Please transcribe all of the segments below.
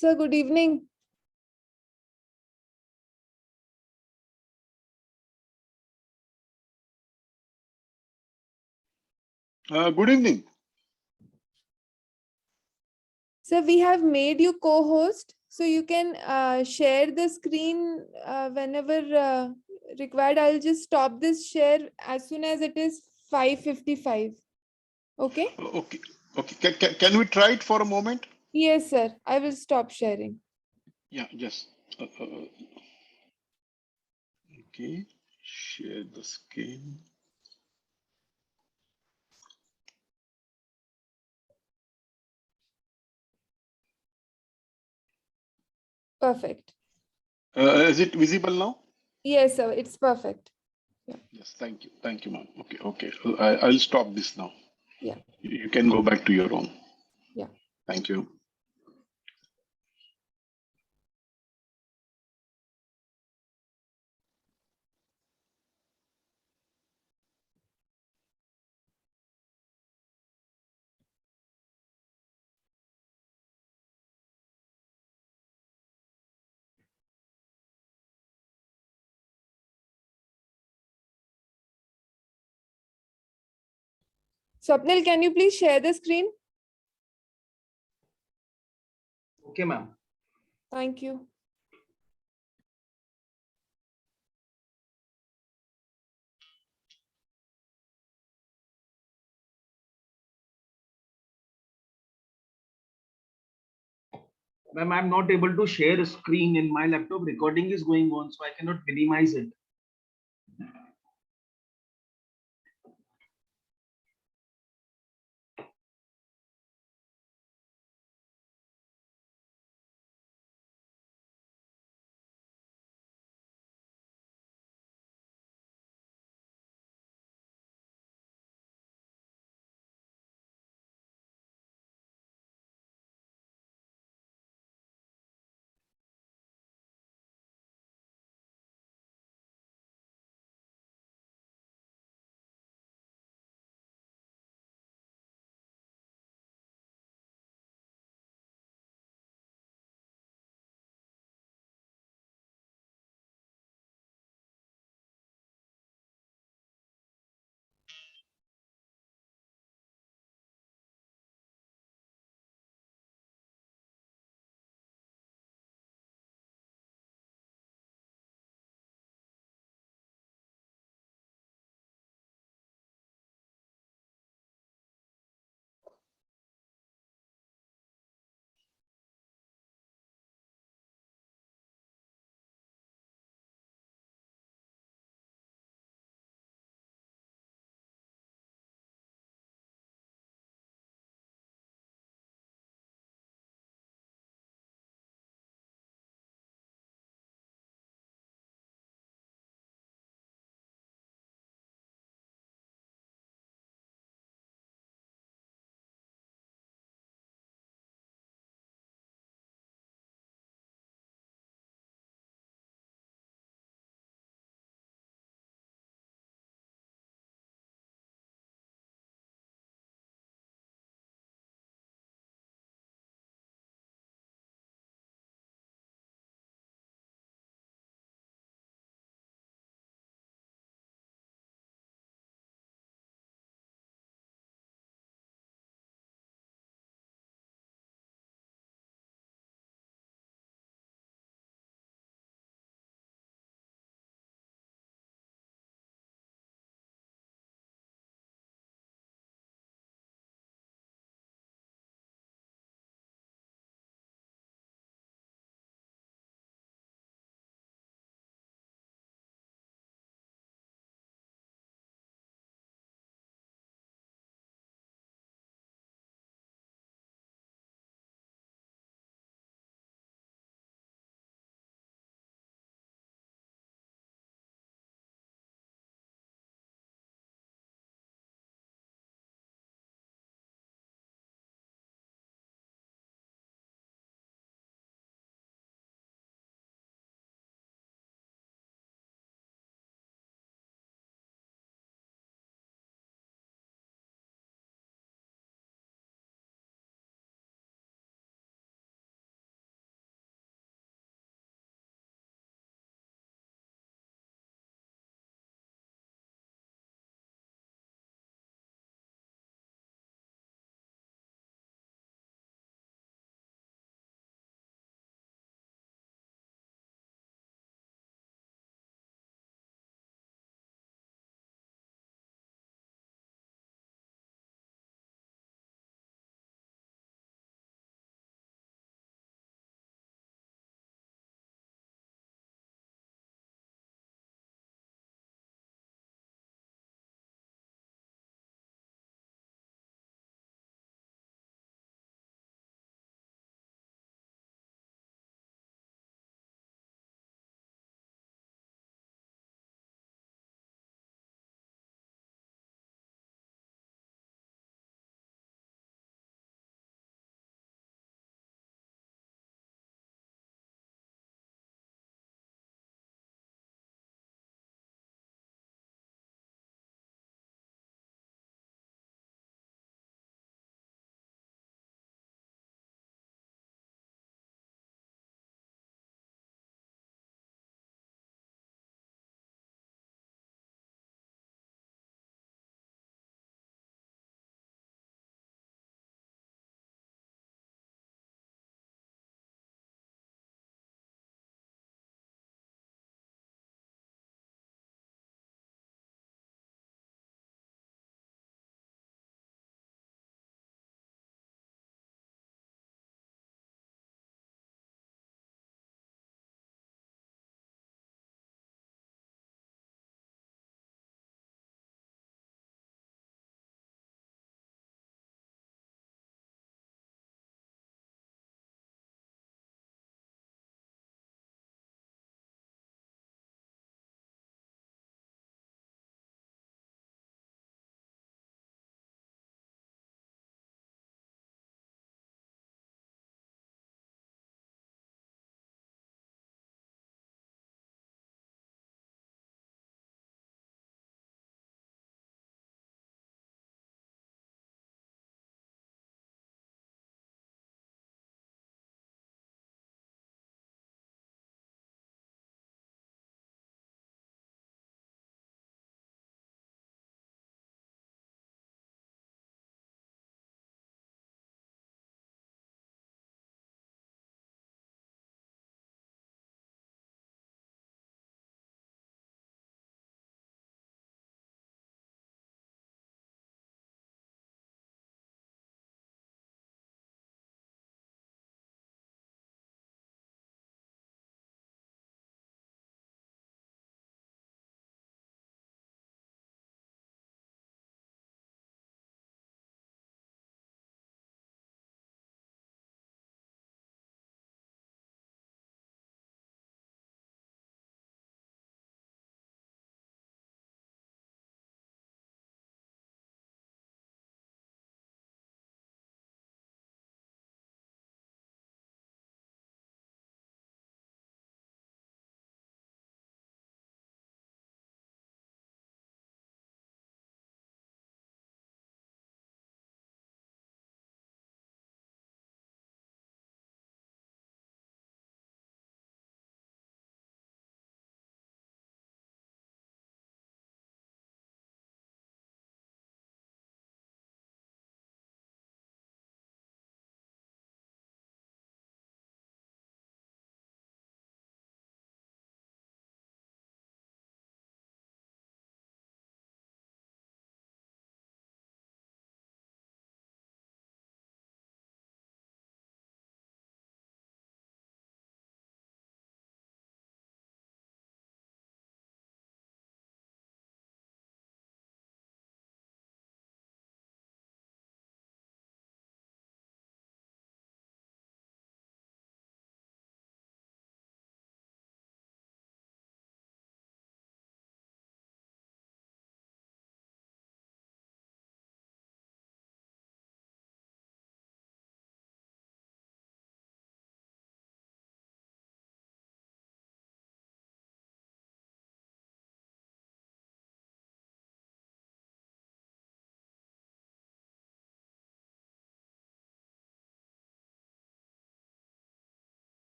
Sir, good evening. Good evening. Sir, we have made you co-host, so you can share the screen whenever required. I'll just stop this share as soon as it is 5:55. Okay? Okay. Okay. Can we try it for a moment? Yes, sir. I will stop sharing. Yeah. Just. Okay. Share the screen. Perfect. Is it visible now? Yes, sir. It's perfect. Yeah. Yes. Thank you. Thank you, ma'am. Okay. Okay. I'll stop this now. Yeah. You can go back to your own. Yeah. Thank you. Swapnil, can you please share the screen? Okay, ma'am. Thank you. Ma'am, I'm not able to share a screen in my laptop. Recording is going on, so I cannot minimize it.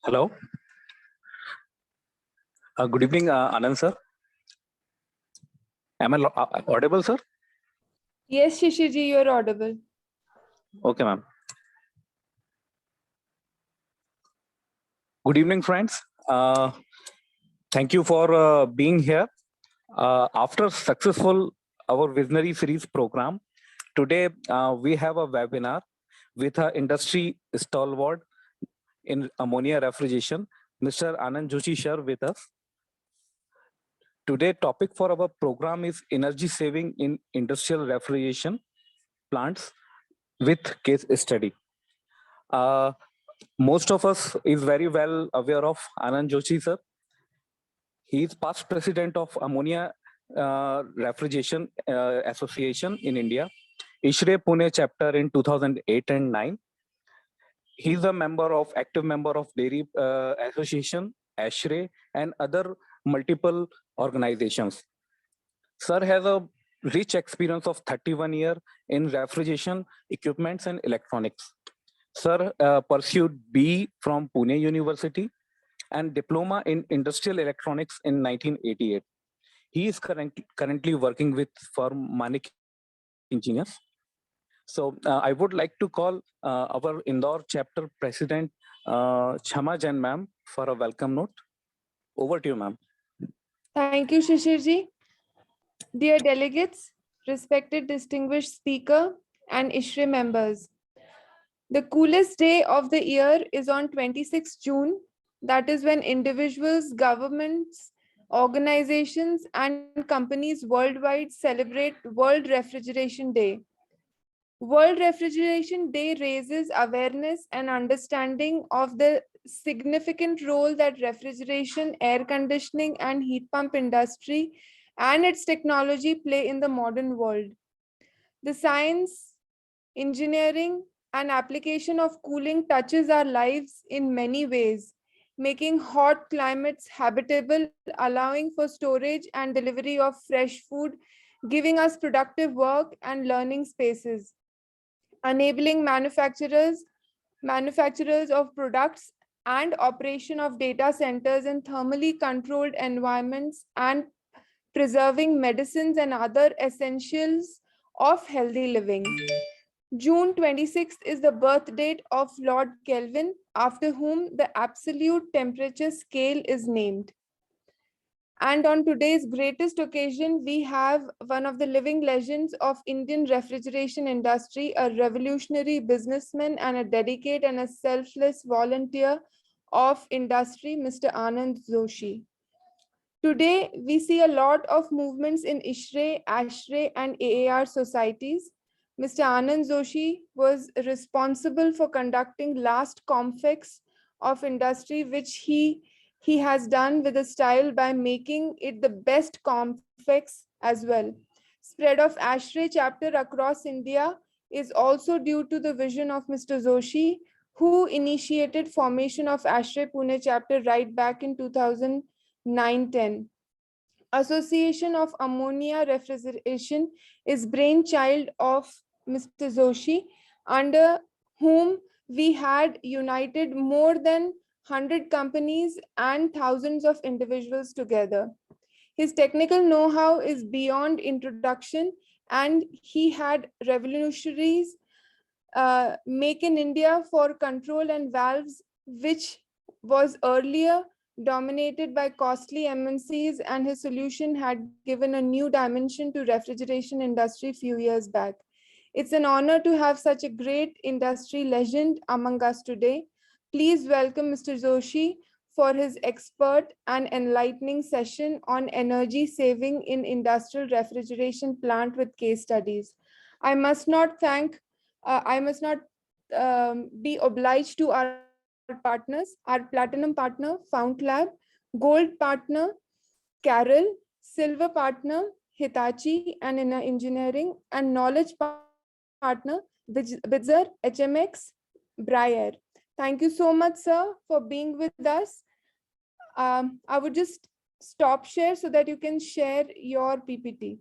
Hello. Good evening, Anand sir. Am I audible, sir? Yes, Shishirji, you're audible. Okay, ma'am. Good evening, friends. Thank you for being here. After successful our Visionary Series program, today we have a webinar with an industry stalwart in ammonia refrigeration, Mr. AnandJoshi sir with us. Today topic for our program is energy saving in industrial refrigeration plants with case study. Most of us is very well aware of Anand Joshi sir. He is past president of Ammonia Refrigeration Association in India, ISHRAE Pune chapter in 2008 and 9. He is a active member of Dairy Association, ISHRAE, and other multiple organizations. Sir has a rich experience of 31 years in refrigeration equipments and electronics. Sir pursued B from Pune University and diploma in industrial electronics in 1988. He is currently working with firm Manik Engineers. So I would like to call our Indore chapter president, Chhama Jain ma'am, for a welcome note. Over to you, ma'am. Thank you, Shishirji. Dear delegates, respected distinguished speaker, and ISHRAE members. The coolest day of the year is on 26 June. That is when individuals, governments, organizations, and companies worldwide celebrate World Refrigeration Day. World Refrigeration Day raises awareness and understanding of the significant role that refrigeration, air conditioning, and heat pump industry and its technology play in the modern world. The science, engineering, and application of cooling touches our lives in many ways, making hot climates habitable, allowing for storage and delivery of fresh food, giving us productive work and learning spaces, enabling manufacturers of products and operation of data centers in thermally controlled environments, and preserving medicines and other essentials of healthy living. June 26th is the birth date of Lord Kelvin, after whom the absolute temperature scale is named. And on today's greatest occasion, we have one of the living legends of Indian refrigeration industry, a revolutionary businessman and a dedicated and a selfless volunteer of industry, Mr. Anand Joshi. Today, we see a lot of movements in ISHRAE, ASHRAE, and AAR societies. Mr. Anand Joshi was responsible for conducting last Comfex of industry, which he has done with a style by making it the best Comfex as well. Spread of ASHRAE chapter across India is also due to the vision of Mr. Joshi, who initiated formation of ASHRAE Pune chapter right back in 2009-10. Association of Ammonia Refrigeration is brainchild of Mr. Joshi, under whom we had united more than 100 companies and thousands of individuals together. His technical know-how is beyond introduction, and he had revolutionaries Make in India for control and valves, which was earlier dominated by costly MNCs, and his solution had given a new dimension to refrigeration industry few years back. It's an honor to have such a great industry legend among us today. Please welcome Mr. Joshi for his expert and enlightening session on energy saving in industrial refrigeration plant with case studies. I must not be obliged to our partners, our platinum partner, Fount Lab, gold partner, Carol, silver partner, Hitachi and Inner Engineering, and knowledge partner, Bitzer, HMX, Breyer. Thank you so much, sir, for being with us. I would just stop share so that you can share your PPT.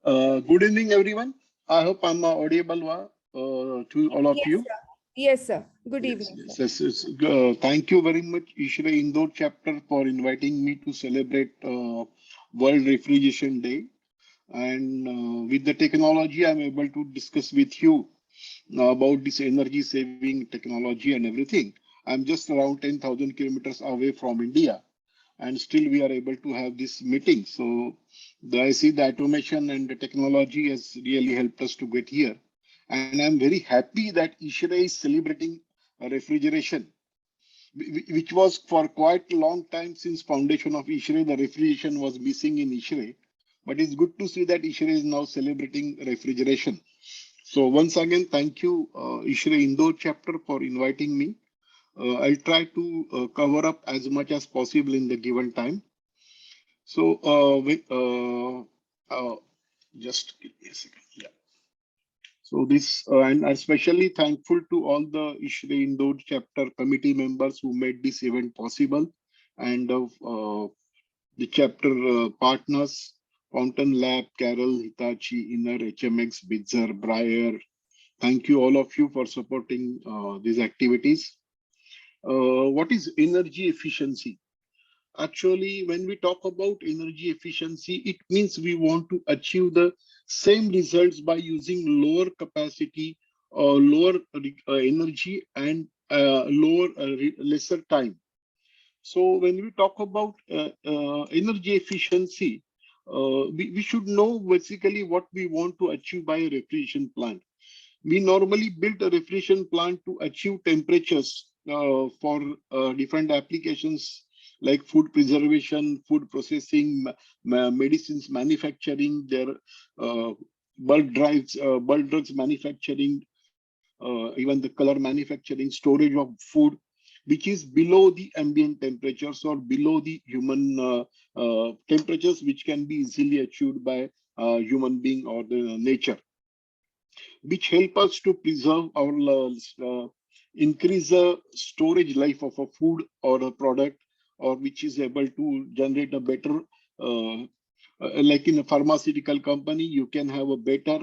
Good evening, everyone. I hope I'm audible to all of Yes, you. sir. Yes, sir. Good Yes, evening. yes, Sir. yes, yes. Thank you very much, ISHRAE INDORE chapter, for inviting me to celebrate World Refrigeration Day. And with the technology, I'm able to discuss with you about this energy saving technology and everything. I'm just around 10,000 kilometers away from India, and still we are able to have this meeting. So I see the automation and the technology has really helped us to get here. And I'm very happy that ISHRAE is celebrating refrigeration, which was for quite a long time since foundation of ISHRAE, the refrigeration was missing in ISHRAE. But it's good to see that ISHRAE is now celebrating refrigeration. So once again, thank you, ISHRAE INDORE chapter, for inviting me. I'll try to cover up as much as possible in the given time. So just give me a second. Yeah. So this, and I'm especially thankful to all the ISHRAE INDORE chapter committee members who made this event possible, and the chapter partners, Fountain Lab, Carol, Hitachi, Inner, HMX, Bitzer, Breyer. Thank you all of you for supporting these activities. What is energy efficiency? Actually, when we talk about energy efficiency, it means we want to achieve the same results by using lower capacity or lower energy and lesser time. So when we talk about energy efficiency, we should know basically what we want to achieve by a refrigeration plant. We normally build a refrigeration plant to achieve temperatures for different applications like food preservation, food processing, medicines manufacturing, their bulk drugs manufacturing, even the color manufacturing, storage of food, which is below the ambient temperatures or below the human temperatures, which can be easily achieved by human being or the nature, which help us to preserve our increase the storage life of a food or a product, or which is able to generate a better like in a pharmaceutical company, you can have a better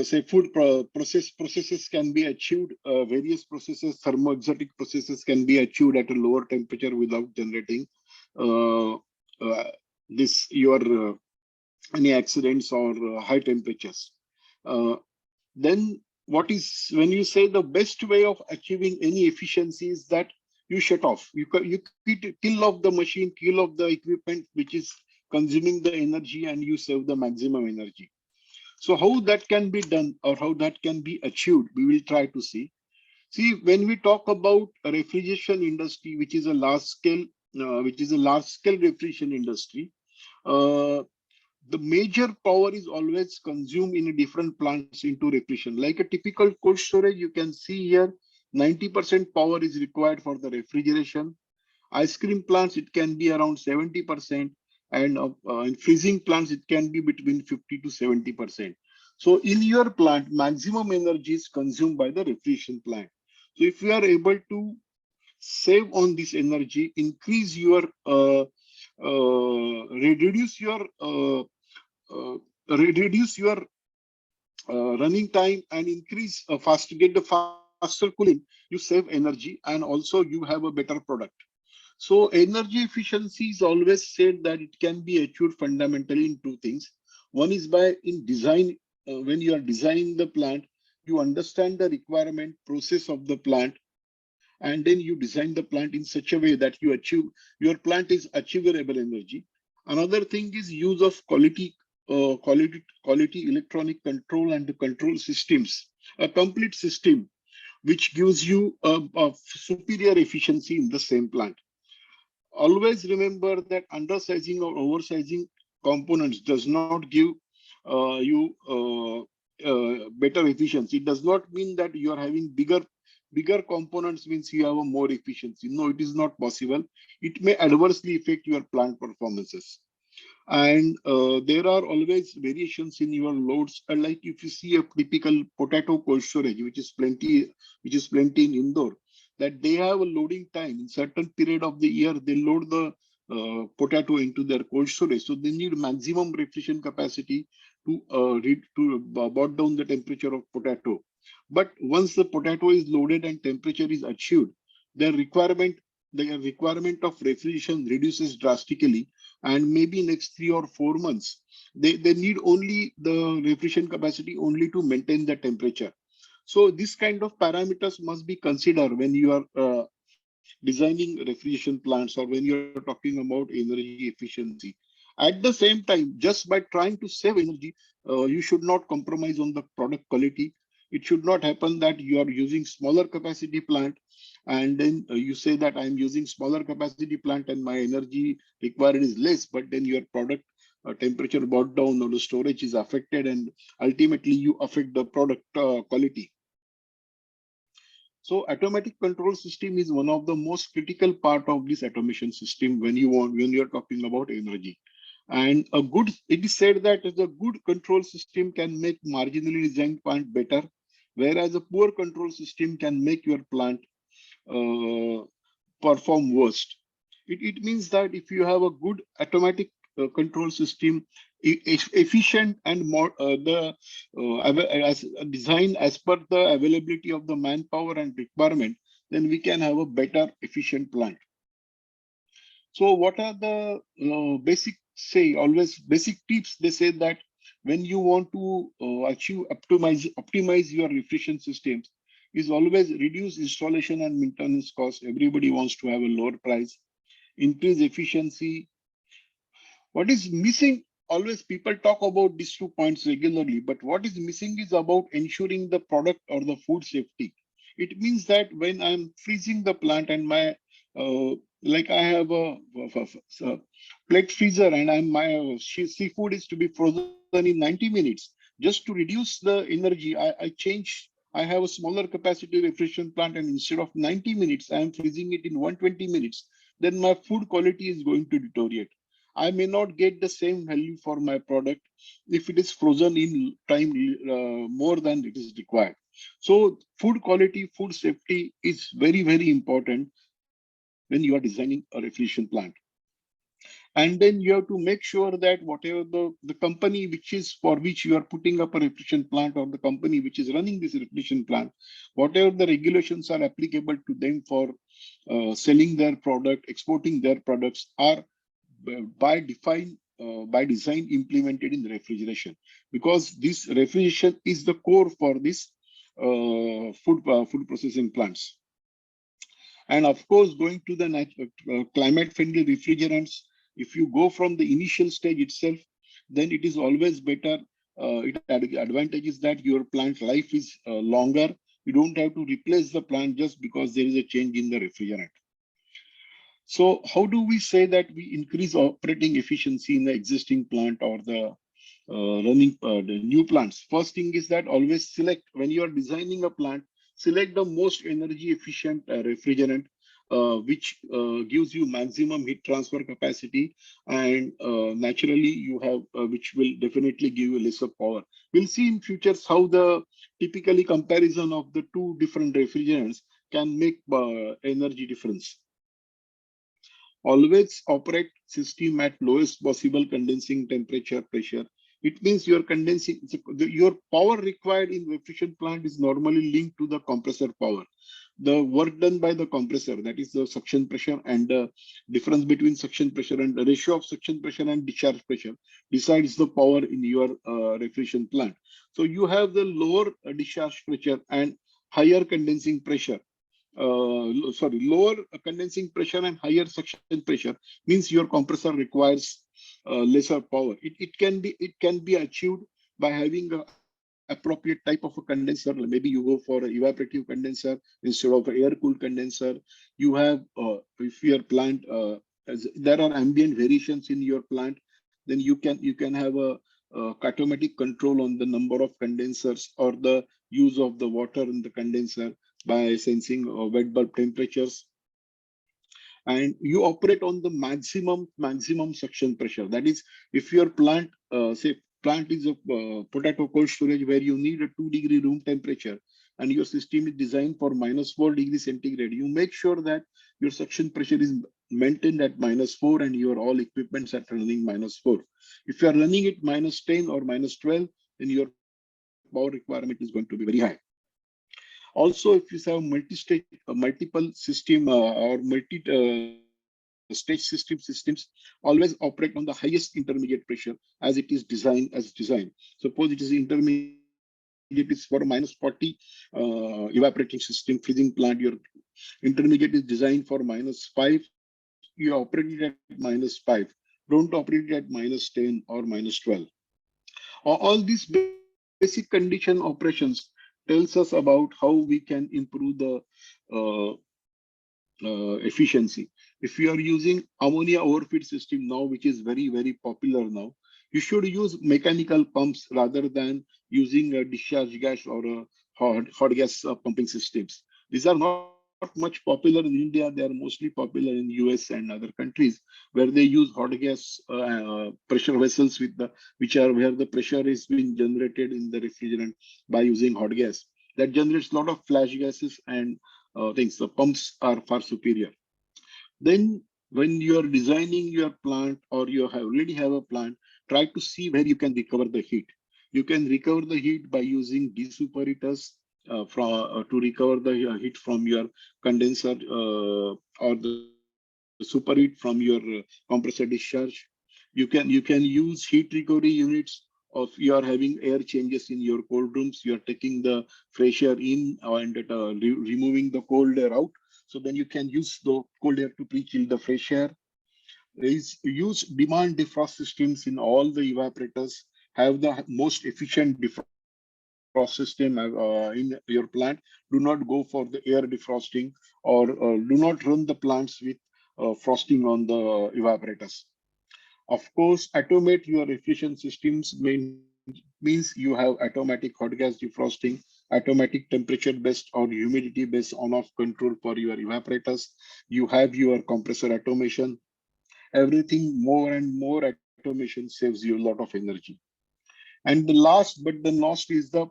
say food processes can be achieved, various processes, thermoexotic processes can be achieved at a lower temperature without generating this your any accidents or high temperatures. Then what is, when you say the best way of achieving any efficiency is that you shut off, you kill off the machine, kill off the equipment which is consuming the energy, and you save the maximum energy. So how that can be done or how that can be achieved, we will try to see. See, when we talk about a refrigeration industry, which is a large scale refrigeration industry, the major power is always consumed in different plants into refrigeration. Like a typical cold storage, you can see here 90% power is required for the refrigeration. Ice cream plants, it can be around 70%, and in freezing plants, it can be between 50 to 70%. So in your plant, maximum energy is consumed by the refrigeration plant. So if you are able to save on this energy, increase your reduce your running time and increase get the faster cooling, you save energy and also you have a better product. So energy efficiency is always said that it can be achieved fundamentally in two things. One is by in design, when you are designing the plant, you understand the requirement process of the plant, and then you design the plant in such a way that you achieve your plant is achievable energy. Another thing is use of quality electronic control and the control systems, a complete system which gives you a superior efficiency in the same plant. Always remember that undersizing or oversizing components does not give you better efficiency. It does not mean that you are having bigger components means you have a more efficiency. No, it is not possible. It may adversely affect your plant performances. And there are always variations in your loads. Like if you see a typical potato cold storage, which is plenty in Indore, that they have a loading time in certain period of the year. They load the potato into their cold storage, so they need maximum refrigeration capacity to brought down the temperature of potato. But once the potato is loaded and temperature is achieved, the requirement of refrigeration reduces drastically, and maybe next 3 or 4 months they need only the refrigeration capacity only to maintain the temperature. So this kind of parameters must be considered when you are designing refrigeration plants or when you're talking about energy efficiency. At the same time, just by trying to save energy, you should not compromise on the product quality. It should not happen that you are using smaller capacity plant and then you say that I'm using smaller capacity plant and my energy required is less, but then your product temperature brought down or the storage is affected, and ultimately you affect the product quality. So automatic control system is one of the most critical part of this automation system when you're talking about energy. And it is said that the good control system can make marginally designed plant better, whereas a poor control system can make your plant perform worst. It means that if you have a good automatic control system, efficient and more as designed as per the availability of the manpower and requirement, then we can have a better efficient plant. So what are the basic tips? They say that when you want to optimize your refrigeration systems, is always reduce installation and maintenance costs. Everybody wants to have a lower price, increase efficiency. What is missing? Always people talk about these 2 points regularly, but what is missing is about ensuring the product or the food safety. It means that when I'm freezing the plant and my like I have a plate freezer and my seafood is to be frozen in 90 minutes. Just to reduce the energy, I have a smaller capacity refrigeration plant, and instead of 90 minutes, I am freezing it in 120 minutes. Then my food quality is going to deteriorate. I may not get the same value for my product if it is frozen in time more than it is required. So food quality, food safety is very, very important when you are designing a refrigeration plant. And then you have to make sure that whatever the company for which you are putting up a refrigeration plant, or the company which is running this refrigeration plant, whatever the regulations are applicable to them for selling their product, exporting their products, are by design implemented in refrigeration, because this refrigeration is the core for this food processing plants. And of course, going to the climate-friendly refrigerants, if you go from the initial stage itself, then it is always better. Advantage is that your plant life is longer. You don't have to replace the plant just because there is a change in the refrigerant. So how do we say that we increase operating efficiency in the existing plant or the running the new plants? First thing is that always select, when you are designing a plant, select the most energy efficient refrigerant, which gives you maximum heat transfer capacity, and naturally you have which will definitely give you lesser power. We'll see in futures how the typically comparison of the two different refrigerants can make energy difference. Always operate system at lowest possible condensing temperature pressure. It means your condensing, your power required in refrigeration plant is normally linked to the compressor power. The work done by the compressor, that is the suction pressure, and the difference between suction pressure and the ratio of suction pressure and discharge pressure decides the power in your refrigeration plant. So you have the lower discharge pressure and higher condensing pressure. Lower condensing pressure and higher suction pressure means your compressor requires lesser power. It can be achieved by having a appropriate type of a condenser. Maybe you go for an evaporative condenser instead of an air-cooled condenser. You have, if your plant, as there are ambient variations in your plant, then you can have a automatic control on the number of condensers or the use of the water in the condenser by sensing wet bulb temperatures. And you operate on the maximum suction pressure. That is, if your plant, say plant is a potato cold storage where you need a 2-degree room temperature, and your system is designed for -4 degrees centigrade, you make sure that your suction pressure is maintained at -4 and your all equipments are running -4. If you are running it -10 or -12, then your power requirement is going to be very high. Also, if you have multi-stage, multiple system or multi-stage systems, always operate on the highest intermediate pressure as it is designed. Suppose it is intermediate is for -40 evaporating system, freezing plant. Your intermediate is designed for -5. You operate it at -5. Don't operate it at -10 or -12. All these basic condition operations tells us about how we can improve the uh, efficiency. If you are using ammonia overfeed system now, which is very popular now, you should use mechanical pumps rather than using a discharge gas or a hot gas pumping systems. These are not much popular in India. They are mostly popular in US and other countries where they use hot gas pressure vessels with the where the pressure is being generated in the refrigerant by using hot gas. That generates a lot of flash gases and things. The pumps are far superior. Then when you are designing your plant or you already have a plant, try to see where you can recover the heat. You can recover the heat by using desuperators to recover the heat from your condenser or the superheat from your compressor discharge. You can use heat recovery units. Of you are having air changes in your cold rooms, you are taking the fresh air in and removing the cold air out. So then you can use the cold air to pre-chill the fresh air. Use demand defrost systems in all the evaporators. Have the most efficient defrost system in your plant. Do not go for the air defrosting, or do not run the plants with frosting on the evaporators. Of course, automate your efficient systems means you have automatic hot gas defrosting, automatic temperature-based or humidity-based on-off control for your evaporators. You have your compressor automation. Everything more and more automation saves you a lot of energy. And the last but the not is the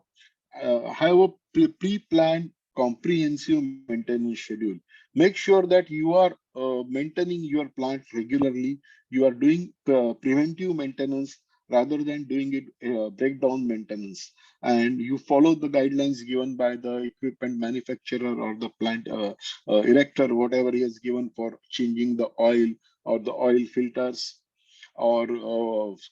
have a pre-planned comprehensive maintenance schedule. Make sure that you are maintaining your plant regularly. You are doing preventive maintenance rather than doing it breakdown maintenance. And you follow the guidelines given by the equipment manufacturer or the plant erector, whatever he has given for changing the oil or the oil filters, or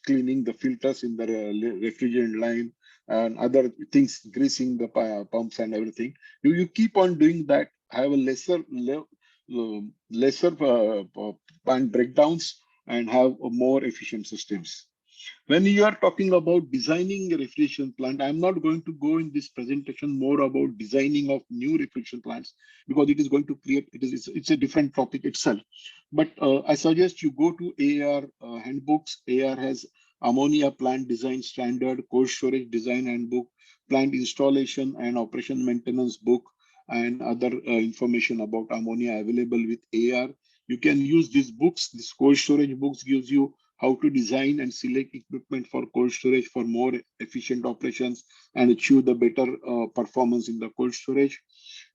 cleaning the filters in the refrigerant line and other things, greasing the pumps and everything. You keep on doing that, have a lesser plant breakdowns and have more efficient systems. When you are talking about designing a refrigeration plant, I'm not going to go in this presentation more about designing of new refrigeration plants because it is going to create, it's a different topic itself. But I suggest you go to AR handbooks. AR has ammonia plant design standard, cold storage design handbook, plant installation and operation maintenance book, and other information about ammonia available with AR. You can use these books. This cold storage books gives you how to design and select equipment for cold storage for more efficient operations and achieve the better performance in the cold storage.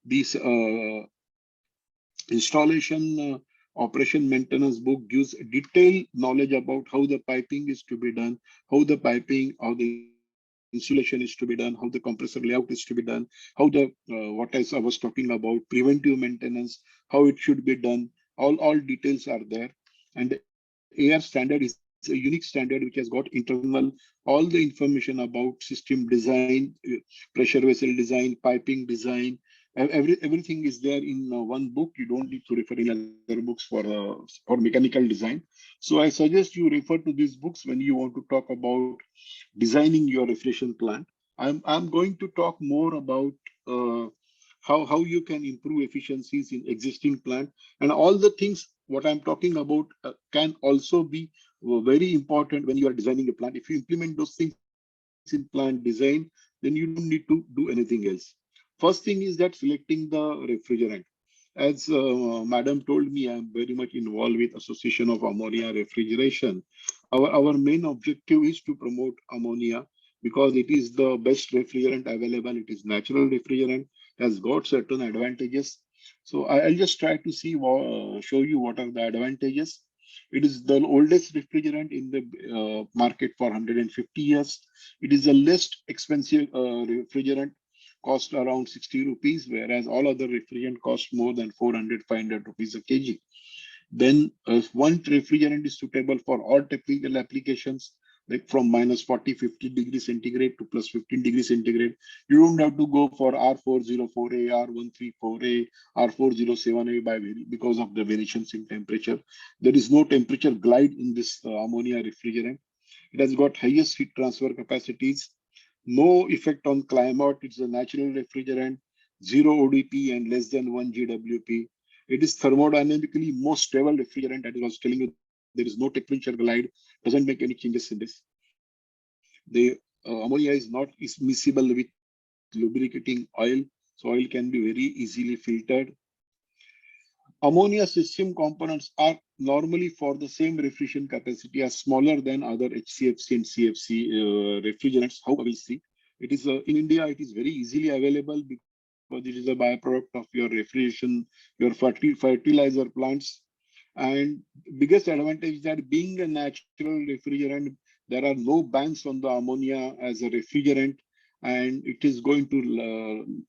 These installation operation maintenance book gives detailed knowledge about how the piping is to be done, how the insulation is to be done, how the compressor layout is to be done, how the what I was talking about, preventive maintenance, how it should be done. All details are there. And the AR standard is a unique standard which has got internal all the information about system design, pressure vessel design, piping design. Everything is there in one book. You don't need to refer in other books for mechanical design. So I suggest you refer to these books when you want to talk about designing your refrigeration plant. I'm going to talk more about how you can improve efficiencies in existing plant, and all the things what I'm talking about can also be very important when you are designing a plant. If you implement those things in plant design, then you don't need to do anything else. First thing is that selecting the refrigerant. As Madam told me, I'm very much involved with Association of Ammonia Refrigeration. Our main objective is to promote ammonia because it is the best refrigerant available. It is natural refrigerant, has got certain advantages. So I'll just try to see show you what are the advantages. It is the oldest refrigerant in the market for 150 years. It is the least expensive refrigerant, cost around 60 rupees, whereas all other refrigerant cost more than 400, 500 rupees a kg. Then one refrigerant is suitable for all technical applications, like from minus 40, 50 degrees centigrade to plus 15 degrees centigrade. You don't have to go for R404A, R134A, R407A because of the variations in temperature. There is no temperature glide in this ammonia refrigerant. It has got highest heat transfer capacities, no effect on climate. It's a natural refrigerant, zero ODP and less than 1 GWP. It is thermodynamically most stable refrigerant. That I was telling you, there is no temperature glide, doesn't make any changes in this. The ammonia is miscible with lubricating oil, so oil can be very easily filtered. Ammonia system components are normally for the same refrigerant capacity as smaller than other HCFC and CFC refrigerants. How we see it is in India, it is very easily available because it is a byproduct of your refrigeration, your fertilizer plants. And biggest advantage is that being a natural refrigerant, there are no bans on the ammonia as a refrigerant, and it is going to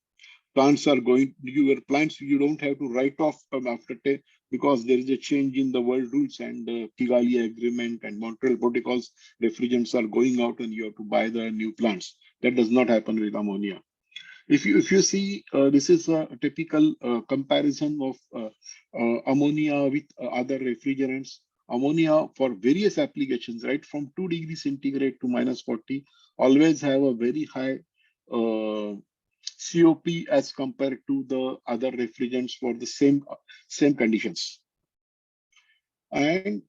plants are going your plants you don't have to write off after because there is a change in the world rules and Kigali agreement and Montreal protocols. Refrigerants are going out and you have to buy the new plants. That does not happen with ammonia. If you see, this is a typical comparison of ammonia with other refrigerants. Ammonia for various applications, right from 2 degrees centigrade to minus 40, always have a very high COP as compared to the other refrigerants for the same conditions. And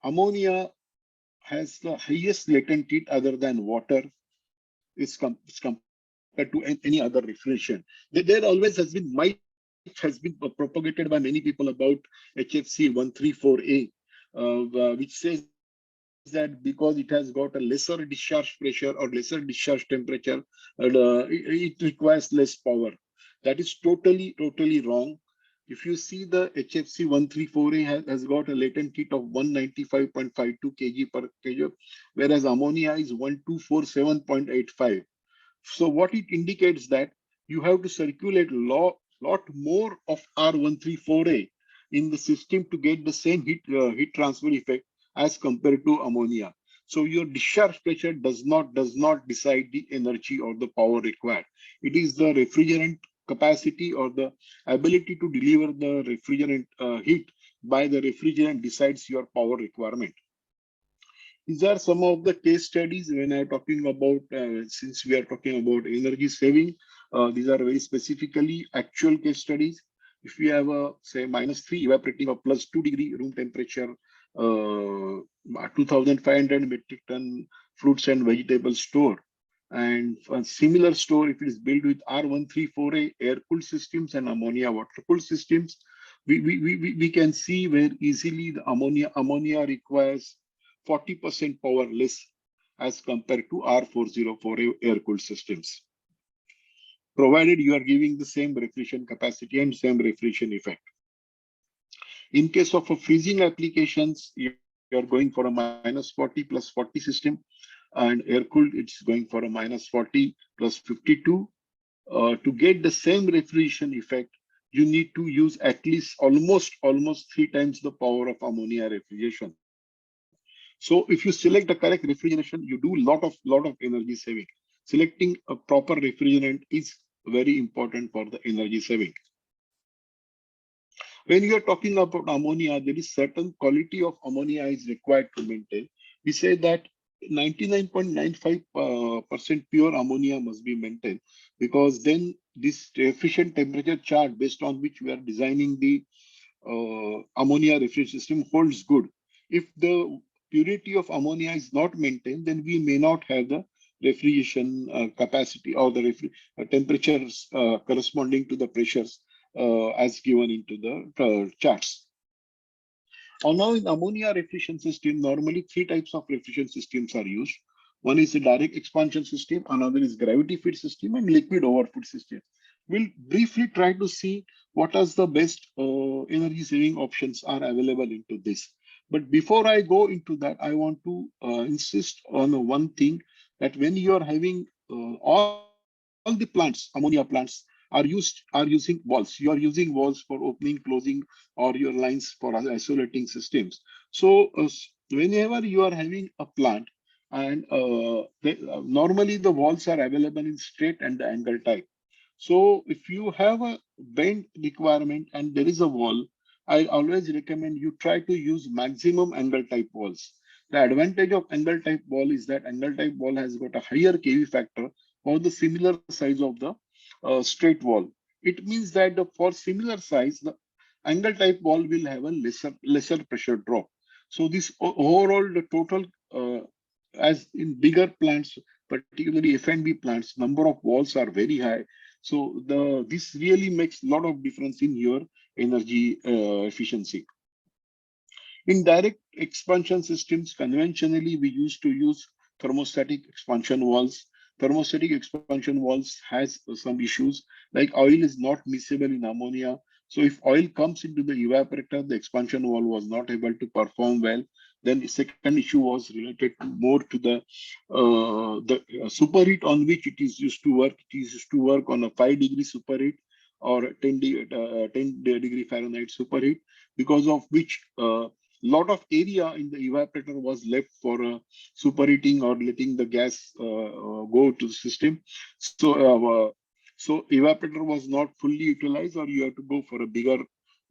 ammonia has the highest latent heat other than water is compared to any other refrigeration. There always has been myth has been propagated by many people about HFC 134A, which says that because it has got a lesser discharge pressure or lesser discharge temperature, it requires less power. That is totally wrong. If you see the HFC 134A has got a latent heat of 195.52 kg per kg, whereas ammonia is 1247.85. So what it indicates that you have to circulate lot more of R134A in the system to get the same heat transfer effect as compared to ammonia. So your discharge pressure does not decide the energy or the power required. It is the refrigerant capacity or the ability to deliver the refrigerant heat by the refrigerant decides your power requirement. These are some of the case studies when I'm talking about, since we are talking about energy saving, these are very specifically actual case studies. if we have a say -3 evaporating or +2 degree room temperature, 2,500 metric ton fruits and vegetables store, and a similar store if it is built with R134A air-cooled systems and ammonia water-cooled systems, we can see where easily the ammonia requires 40% power less as compared to R404A air-cooled systems, provided you are giving the same refrigeration capacity and same refrigeration effect. In case of a freezing applications, you're going for a -40 +40 system, and air-cooled, it's going for a -40 +52. To get the same refrigeration effect, you need to use at least almost 3 times the power of ammonia refrigeration. So if you select the correct refrigeration, you do lot of energy saving. Selecting a proper refrigerant is very important for the energy saving. When you are talking about ammonia, there is certain quality of ammonia is required to maintain. We say that 99.95% pure ammonia must be maintained, because then this efficient temperature chart based on which we are designing the ammonia refrigeration system holds good. If the purity of ammonia is not maintained, then we may not have the refrigeration capacity or the temperatures corresponding to the pressures as given into the charts. Now in ammonia refrigeration system, normally 3 types of refrigeration systems are used. One is a direct expansion system, another is gravity feed system, and liquid overfeed system. We'll briefly try to see what are the best energy saving options are available into this. But before I go into that, I want to insist on one thing, that when you are having all the plants, ammonia plants, are using walls. You are using walls for opening, closing, or your lines for isolating systems. So whenever you are having a plant, and normally the walls are available in straight and angle type. So if you have a bend requirement and there is a wall, I always recommend you try to use maximum angle type walls. The advantage of angle type wall is that angle type wall has got a higher KV factor for the similar size of the straight wall. It means that for similar size, the angle type wall will have a lesser pressure drop. So this overall the total as in bigger plants, particularly F&B plants, number of walls are very high. So this really makes a lot of difference in your energy efficiency. In direct expansion systems, conventionally, we used to use thermostatic expansion walls. Thermostatic expansion walls has some issues, like oil is not miscible in ammonia. So if oil comes into the evaporator, the expansion wall was not able to perform well. Then the second issue was related to more to the superheat on which it is used to work. It is used to work on a 5-degree superheat or 10 degree Fahrenheit superheat, because of which lot of area in the evaporator was left for superheating or letting the gas go to the system. So evaporator was not fully utilized, or you have to go for a bigger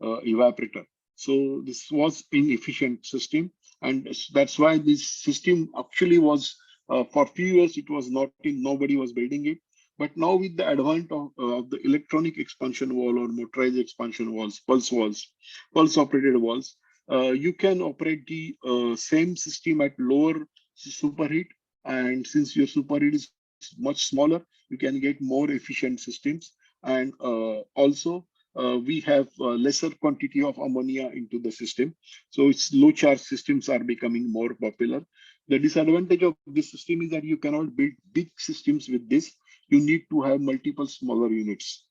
evaporator. So this was inefficient system, and that's why this system actually was for few years it was not in, nobody was building it. But now with the advent of the electronic expansion wall or motorized expansion walls, pulse operated walls, you can operate the same system at lower superheat, and since your superheat is much smaller, you can get more efficient systems. And also we have lesser quantity of ammonia into the system, so its low charge systems are becoming more popular. The disadvantage of this system is that you cannot build big systems with this. You need to have multiple smaller units.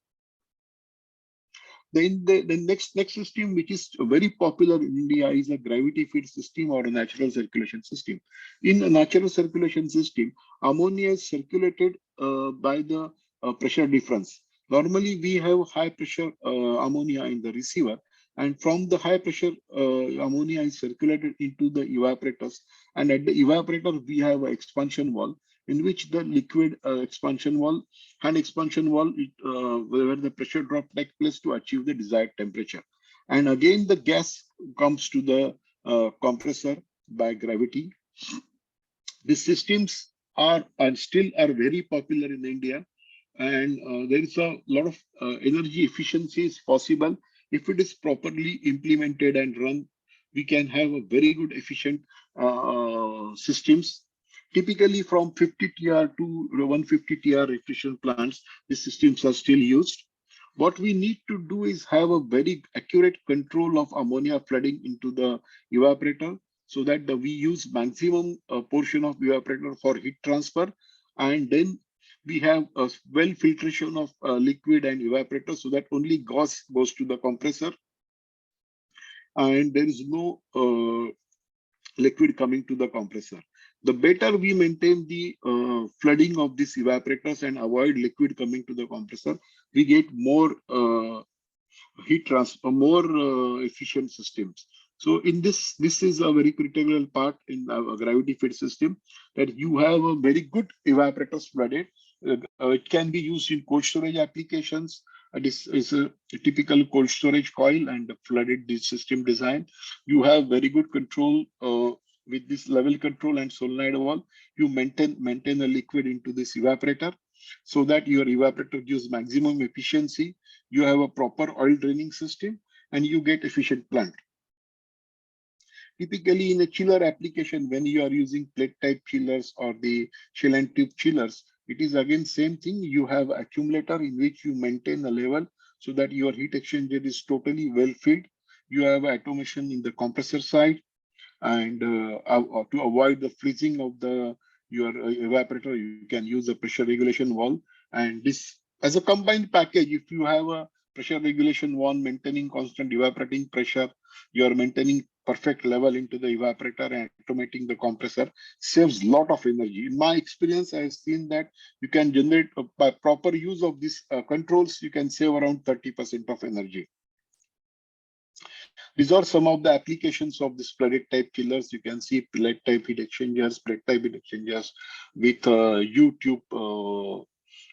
Then the next system, which is very popular in India, is a gravity feed system or a natural circulation system. In a natural circulation system, ammonia is circulated by the pressure difference. Normally, we have high pressure ammonia in the receiver, and from the high pressure ammonia is circulated into the evaporators. And at the evaporator, we have an expansion wall in which the liquid expansion wall and expansion wall, where the pressure drop takes place to achieve the desired temperature. And again, the gas comes to the compressor by gravity. These systems are and still are very popular in India, and there is a lot of energy efficiency is possible If it is properly implemented and run, we can have a very good efficient systems. Typically from 50 TR to 150 TR refrigeration plants, these systems are still used. What we need to do is have a very accurate control of ammonia flooding into the evaporator, so that we use maximum portion of evaporator for heat transfer, and then we have a well filtration of liquid and evaporator, so that only gas goes to the compressor and there is no liquid coming to the compressor. The better we maintain the flooding of these evaporators and avoid liquid coming to the compressor, we get more heat transfer, more efficient systems. So in this is a very critical part in a gravity fed system, that you have a very good evaporators flooded. It can be used in cold storage applications. This is a typical cold storage coil and flooded this system design. You have very good control with this level control and solenoid valve. You maintain a liquid into this evaporator, so that your evaporator gives maximum efficiency. You have a proper oil draining system and you get efficient plant. Typically in a chiller application, when you are using plate type chillers or the shell and tube chillers, it is again same thing. You have accumulator in which you maintain a level so that your heat exchanger is totally well filled. You have automation in the compressor side, and to avoid the freezing of your evaporator, you can use a pressure regulation valve. And this as a combined package, if you have a pressure regulation valve maintaining constant evaporating pressure, you are maintaining perfect level into the evaporator and automating the compressor, saves lot of energy. In my experience, I have seen that you can generate by proper use of these controls, you can save around 30% of energy. These are some of the applications of this plate type chillers. You can see plate type heat exchangers, plate type heat exchangers with U-tube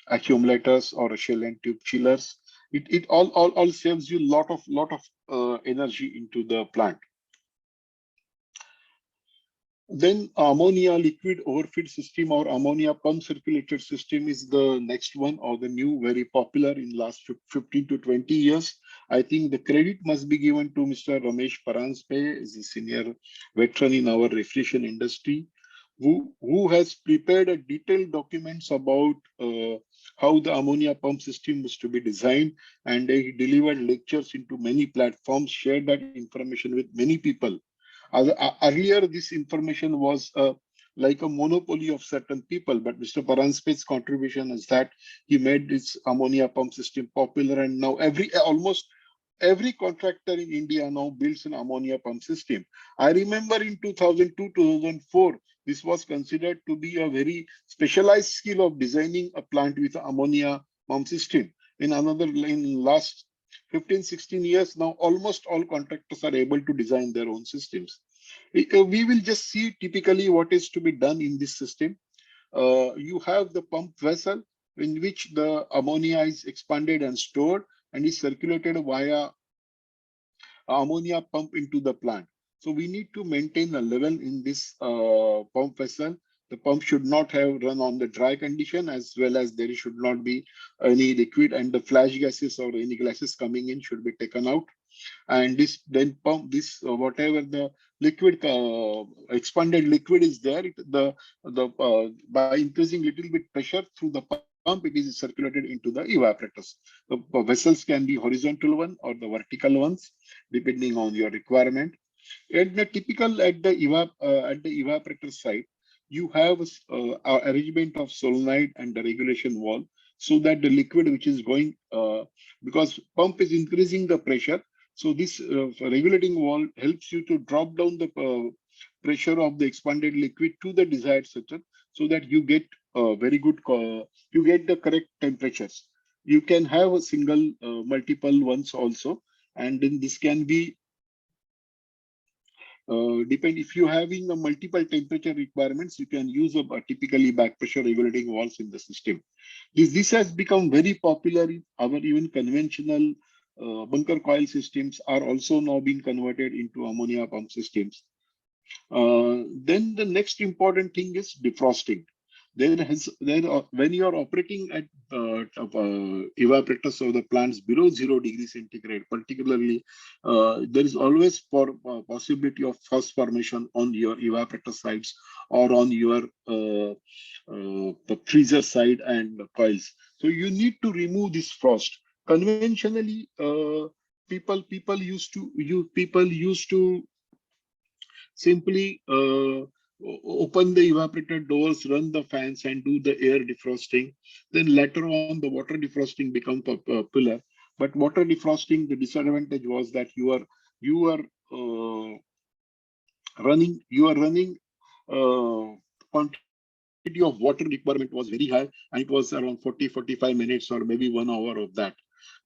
accumulators or shell and tube chillers. It all saves you lot of energy into the plant. Then ammonia liquid overfeed system or ammonia pump circulated system is the next one, or the new, very popular in last 15 to 20 years. I think the credit must be given to Mr. Ramesh Paranspe, is a senior veteran in our refrigeration industry, who has prepared a detailed documents about how the ammonia pump system was to be designed, and he delivered lectures into many platforms, shared that information with many people. Earlier, this information was like a monopoly of certain people, but Mr. Paranspe's contribution is that he made this ammonia pump system popular, and now almost every contractor in India now builds an ammonia pump system. I remember in 2002, 2004, this was considered to be a very specialized skill of designing a plant with an ammonia pump system. In last 15, 16 years now, almost all contractors are able to design their own systems. We will just see typically what is to be done in this system. You have the pump vessel in which the ammonia is expanded and stored and is circulated via ammonia pump into the plant. So we need to maintain a level in this pump vessel. The pump should not have run on the dry condition, as well as there should not be any liquid, and the flash gases or any gases coming in should be taken out. And this then pump this whatever the liquid expanded liquid is there, by increasing little bit pressure through the pump, it is circulated into the evaporators. The vessels can be horizontal one or the vertical ones, depending on your requirement. And the typical at the evaporator side, you have arrangement of solenoid and the regulation valve, so that the liquid which is going, because pump is increasing the pressure, so this regulating valve helps you to drop down the pressure of the expanded liquid to the desired certain, so that you get very good, you get the correct temperatures. You can have a single, multiple ones also, and then this can be depend. If you're having a multiple temperature requirements, you can use a typically back pressure regulating valves in the system. This has become very popular in our even conventional bunker coil systems are also now being converted into ammonia pump systems. Then the next important thing is defrosting. when you are operating at evaporators of the plants below 0 degrees centigrade, particularly, there is always possibility of frost formation on your evaporator sides or on your the freezer side and coils. So you need to remove this frost. Conventionally, people used to simply open the evaporator doors, run the fans, and do the air defrosting. Then later on, the water defrosting become popular. But water defrosting, the disadvantage was that you are uh, running quantity of water requirement was very high, and it was around 40-45 minutes or maybe 1 hour of that.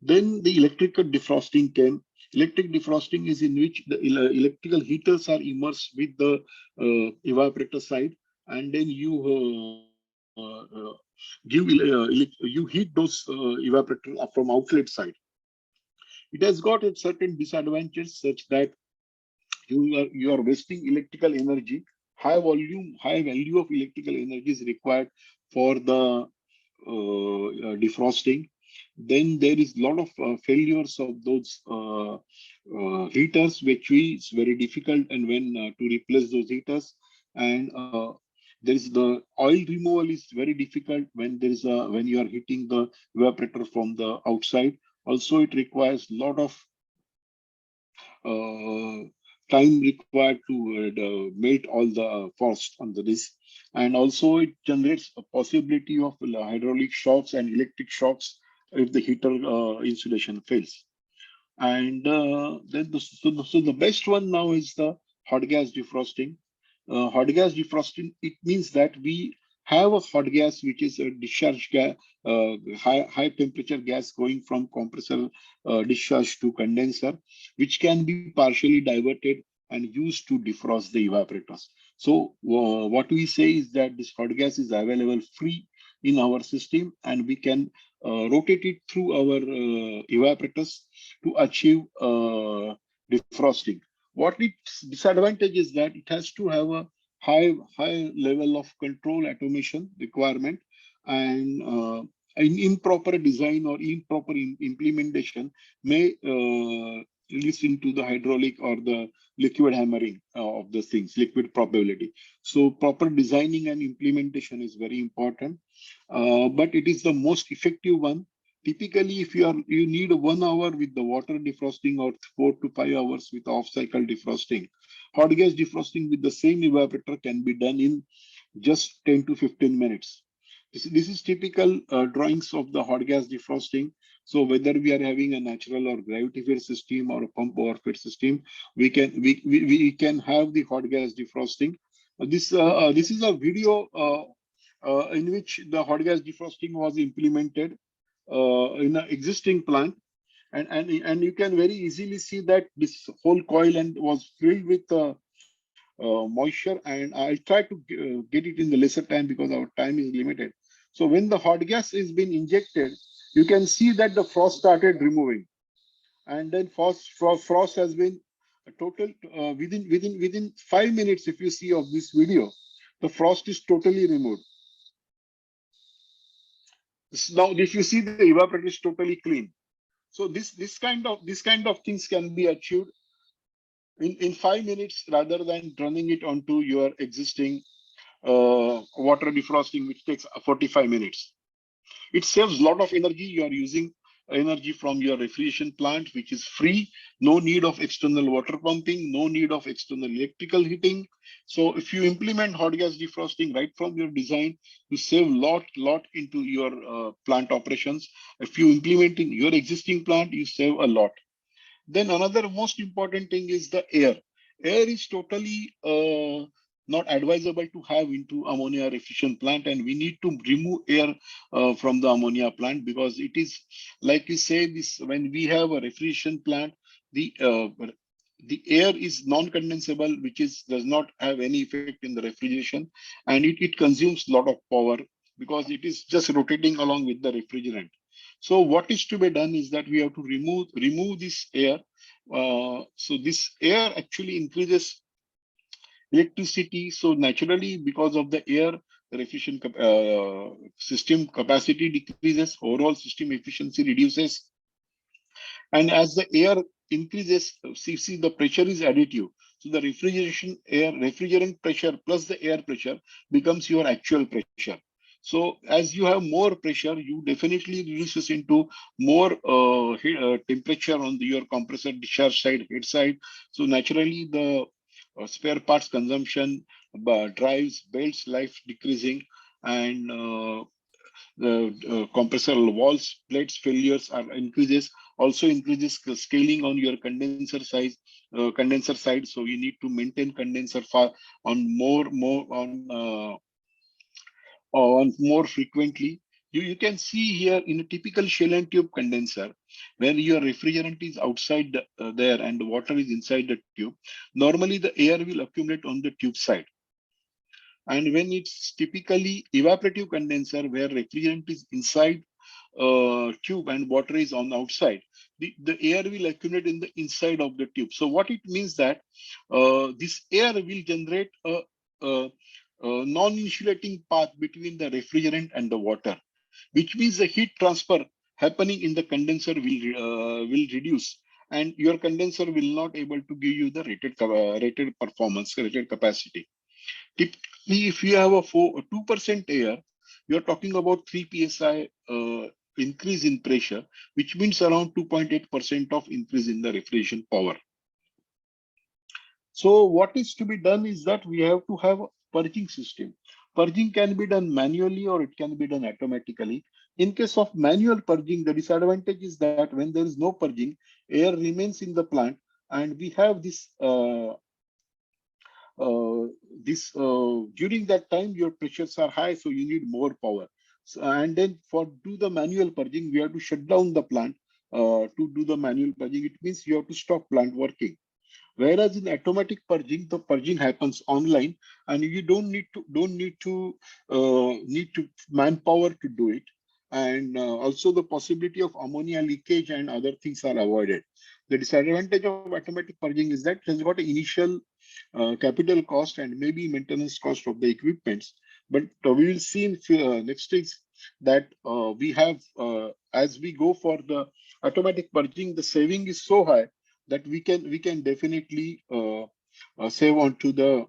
Then the electrical defrosting came. Electric defrosting is in which the electrical heaters are immersed with the evaporator side, and then you heat those evaporator from outlet side. It has got a certain disadvantage such that you are wasting electrical energy. High value of electrical energy is required for the defrosting. Then there is a lot of failures of those heaters, which is very difficult, and when to replace those heaters. And there is the oil removal is very difficult when there is when you are heating the evaporator from the outside. Also, it requires a lot of uh, time required to melt all the frost under this. And also it generates a possibility of hydraulic shocks and electric shocks if the heater insulation fails. And then so the best one now is the hot gas defrosting. Hot gas defrosting, it means that we have a hot gas which is a discharge gas, high temperature gas going from compressor discharge to condenser, which can be partially diverted and used to defrost the evaporators. So what we say is that this hot gas is available free in our system, and we can rotate it through our evaporators to achieve defrosting. What its disadvantage is that it has to have a high level of control automation requirement, and an improper design or improper implementation may lead into the hydraulic or the liquid hammering of the things, liquid probability. So proper designing and implementation is very important, but it is the most effective one. Typically, if you need 1 hour with the water defrosting or 4 to 5 hours with off-cycle defrosting, hot gas defrosting with the same evaporator can be done in just 10 to 15 minutes. This is typical drawings of the hot gas defrosting. So whether we are having a natural or gravity-fed system or a pump overfed system, we can have the hot gas defrosting. This is a video in which the hot gas defrosting was implemented in an existing plant, and you can very easily see that this whole coil and was filled with moisture, and I'll try to get it in the lesser time because our time is limited. So when the hot gas is being injected, you can see that the frost started removing, and then frost has been a total within 5 minutes. If you see of this video, the frost is totally removed. Now, if you see, the evaporator is totally clean. So this kind of things can be achieved in 5 minutes rather than running it onto your existing water defrosting, which takes 45 minutes. It saves a lot of energy. You are using energy from your refrigeration plant, which is free. No need of external water pumping, no need of external electrical heating. So if you implement hot gas defrosting right from your design, you save lot into your plant operations. If you implement in your existing plant, you save a lot. Then another most important thing is the air. Air is totally not advisable to have into ammonia refrigeration plant, and we need to remove air from the ammonia plant, because it is, like you say, this when we have a refrigeration plant, the air is non-condensable, which is does not have any effect in the refrigeration, and it consumes a lot of power because it is just rotating along with the refrigerant. So what is to be done is that we have to remove this air. So this air actually increases electricity. So naturally, because of the air, the refrigeration system capacity decreases, overall system efficiency reduces. And as the air increases, see the pressure is additive. So the refrigerant pressure plus the air pressure becomes your actual pressure. So as you have more pressure, you definitely reduces into more temperature on your compressor discharge side, head side. So naturally the spare parts consumption, drives, belts life decreasing, and the compressor walls, plates failures are increases. Also increases scaling on your condenser side. So you need to maintain condenser on more frequently. You can see here in a typical shell and tube condenser, where your refrigerant is outside there and the water is inside the tube. Normally the air will accumulate on the tube side. And when it's typically evaporative condenser where refrigerant is inside tube and water is on the outside, the air will accumulate in the inside of the tube. So what it means that this air will generate a non-insulating path between the refrigerant and the water, which means the heat transfer happening in the condenser will reduce, and your condenser will not able to give you the rated performance, rated capacity. Typically, if you have a 2% air, you're talking about 3 psi increase in pressure, which means around 2.8% of increase in the refrigeration power. So what is to be done is that we have to have a purging system. Purging can be done manually or it can be done automatically. In case of manual purging, the disadvantage is that when there is no purging, air remains in the plant, and we have this during that time your pressures are high, so you need more power. So, and then for do the manual purging, we have to shut down the plant to do the manual purging. It means you have to stop plant working. Whereas in automatic purging, the purging happens online, and you don't need to manpower to do it. And also the possibility of ammonia leakage and other things are avoided. The disadvantage of automatic purging is that it has got an initial capital cost and maybe maintenance cost of the equipments. But we will see in next is that we have as we go for the automatic purging, the saving is so high that we can definitely save on to the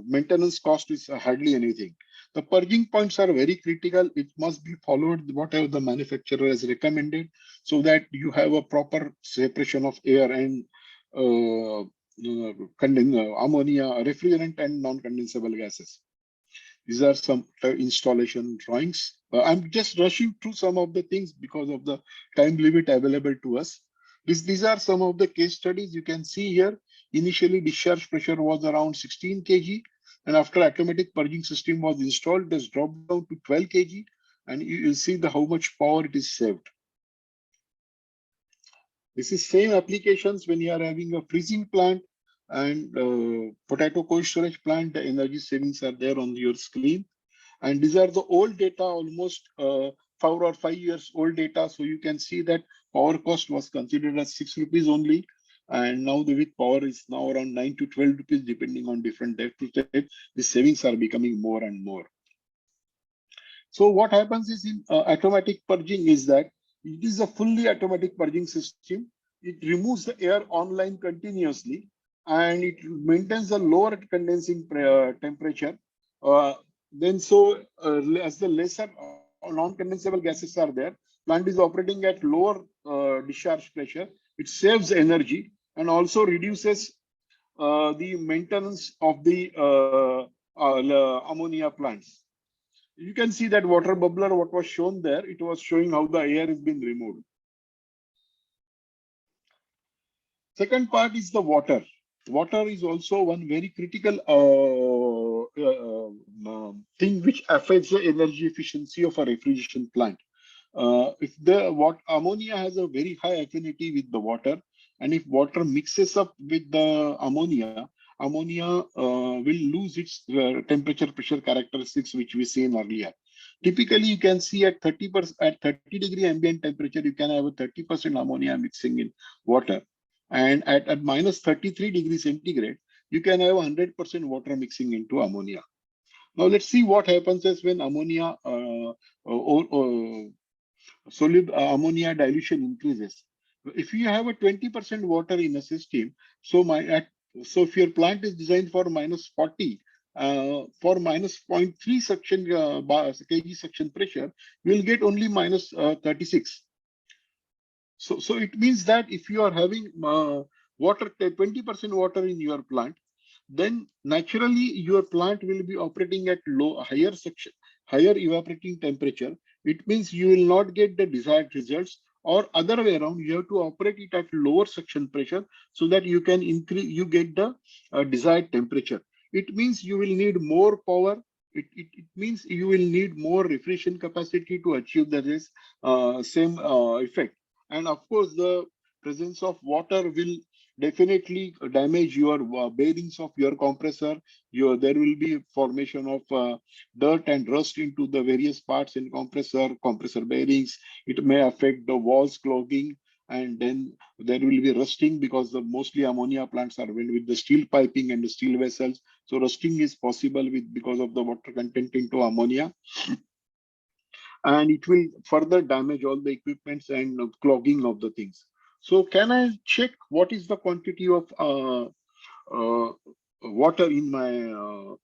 maintenance cost is hardly anything. The purging points are very critical. It must be followed whatever the manufacturer has recommended, so that you have a proper separation of air and ammonia, refrigerant, and non-condensable gases. These are some installation drawings. I'm just rushing through some of the things because of the time limit available to us. These are some of the case studies you can see here. Initially, discharge pressure was around 16 kg, and after automatic purging system was installed, it has dropped down to 12 kg, and you will see how much power it is saved. This is same applications when you are having a freezing plant and potato cold storage plant. The energy savings are there on your screen. And these are the old data, almost 4 or 5 years old data. So you can see that power cost was considered as 6 rupees only. And now the with power is now around 9 to 12 rupees, depending on different depth to depth. The savings are becoming more and more. So what happens is in automatic purging is that it is a fully automatic purging system. It removes the air online continuously, and it maintains a lower condensing temperature. As the lesser non-condensable gases are there, plant is operating at lower discharge pressure. It saves energy and also reduces the maintenance of the ammonia plants. You can see that water bubbler, what was shown there, it was showing how the air has been removed. Second part is the water. Water is also one very critical thing which affects the energy efficiency of a refrigeration plant. If ammonia has a very high affinity with the water, and if water mixes up with the ammonia will lose its temperature pressure characteristics, which we seen earlier. Typically, you can see at 30 degree ambient temperature, you can have a 30% ammonia mixing in water. And at minus 33 degrees centigrade, you can have 100% water mixing into ammonia. Now let's see what happens is when ammonia solid ammonia dilution increases. If you have a 20% water in a system, so so if your plant is designed for -40, for minus 0.3 suction kg suction pressure, you will get only minus 36. So it means that if you are having water 20% water in your plant, then naturally your plant will be operating at higher evaporating temperature. It means you will not get the desired results, or other way around, you have to operate it at lower suction pressure so that you can get the desired temperature. It means you will need more power. It means you will need more refrigeration capacity to achieve the same effect. And of course, the presence of water will definitely damage your bearings of your compressor. There will be formation of dirt and rust into the various parts in compressor bearings. It may affect the walls clogging, and then there will be rusting because the mostly ammonia plants are with the steel piping and the steel vessels. So rusting is possible because of the water content into ammonia, and it will further damage all the equipments and clogging of the things. So can I check what is the quantity of uh, water in my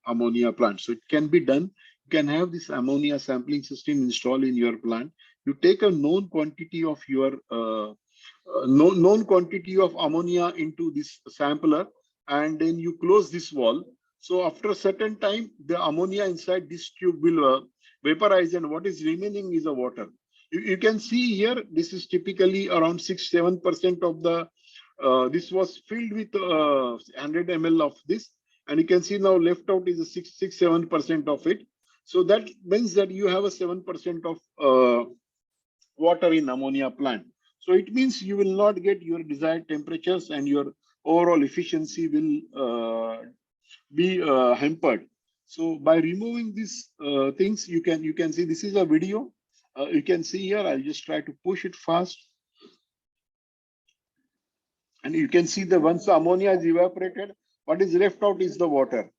ammonia plant? So it can be done. You can have this ammonia sampling system installed in your plant. You take a known quantity of your known quantity of ammonia into this sampler, and then you close this wall. So after a certain time, the ammonia inside this tube will vaporize, and what is remaining is the water. You can see here, this is typically around 6-7% of the this was filled with 100 ml of this, and you can see now left out is a 6-7% of it. So that means that you have a 7% of water in ammonia plant. So it means you will not get your desired temperatures, and your overall efficiency will be hampered. So by removing these things, you can see this is a video. You can see here. I'll just try to push it fast, and you can see that once the ammonia is evaporated, what is left out is the water.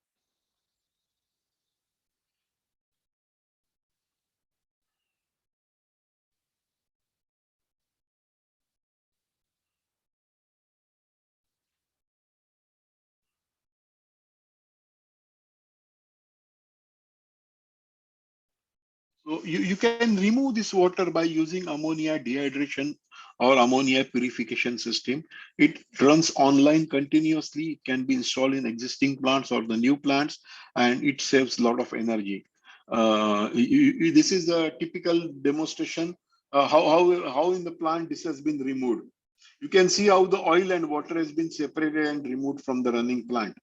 So you can remove this water by using ammonia dehydration or ammonia purification system. It runs online continuously. It can be installed in existing plants or the new plants, and it saves a lot of energy. This is a typical demonstration how in the plant this has been removed. You can see how the oil and water has been separated and removed from the running plant.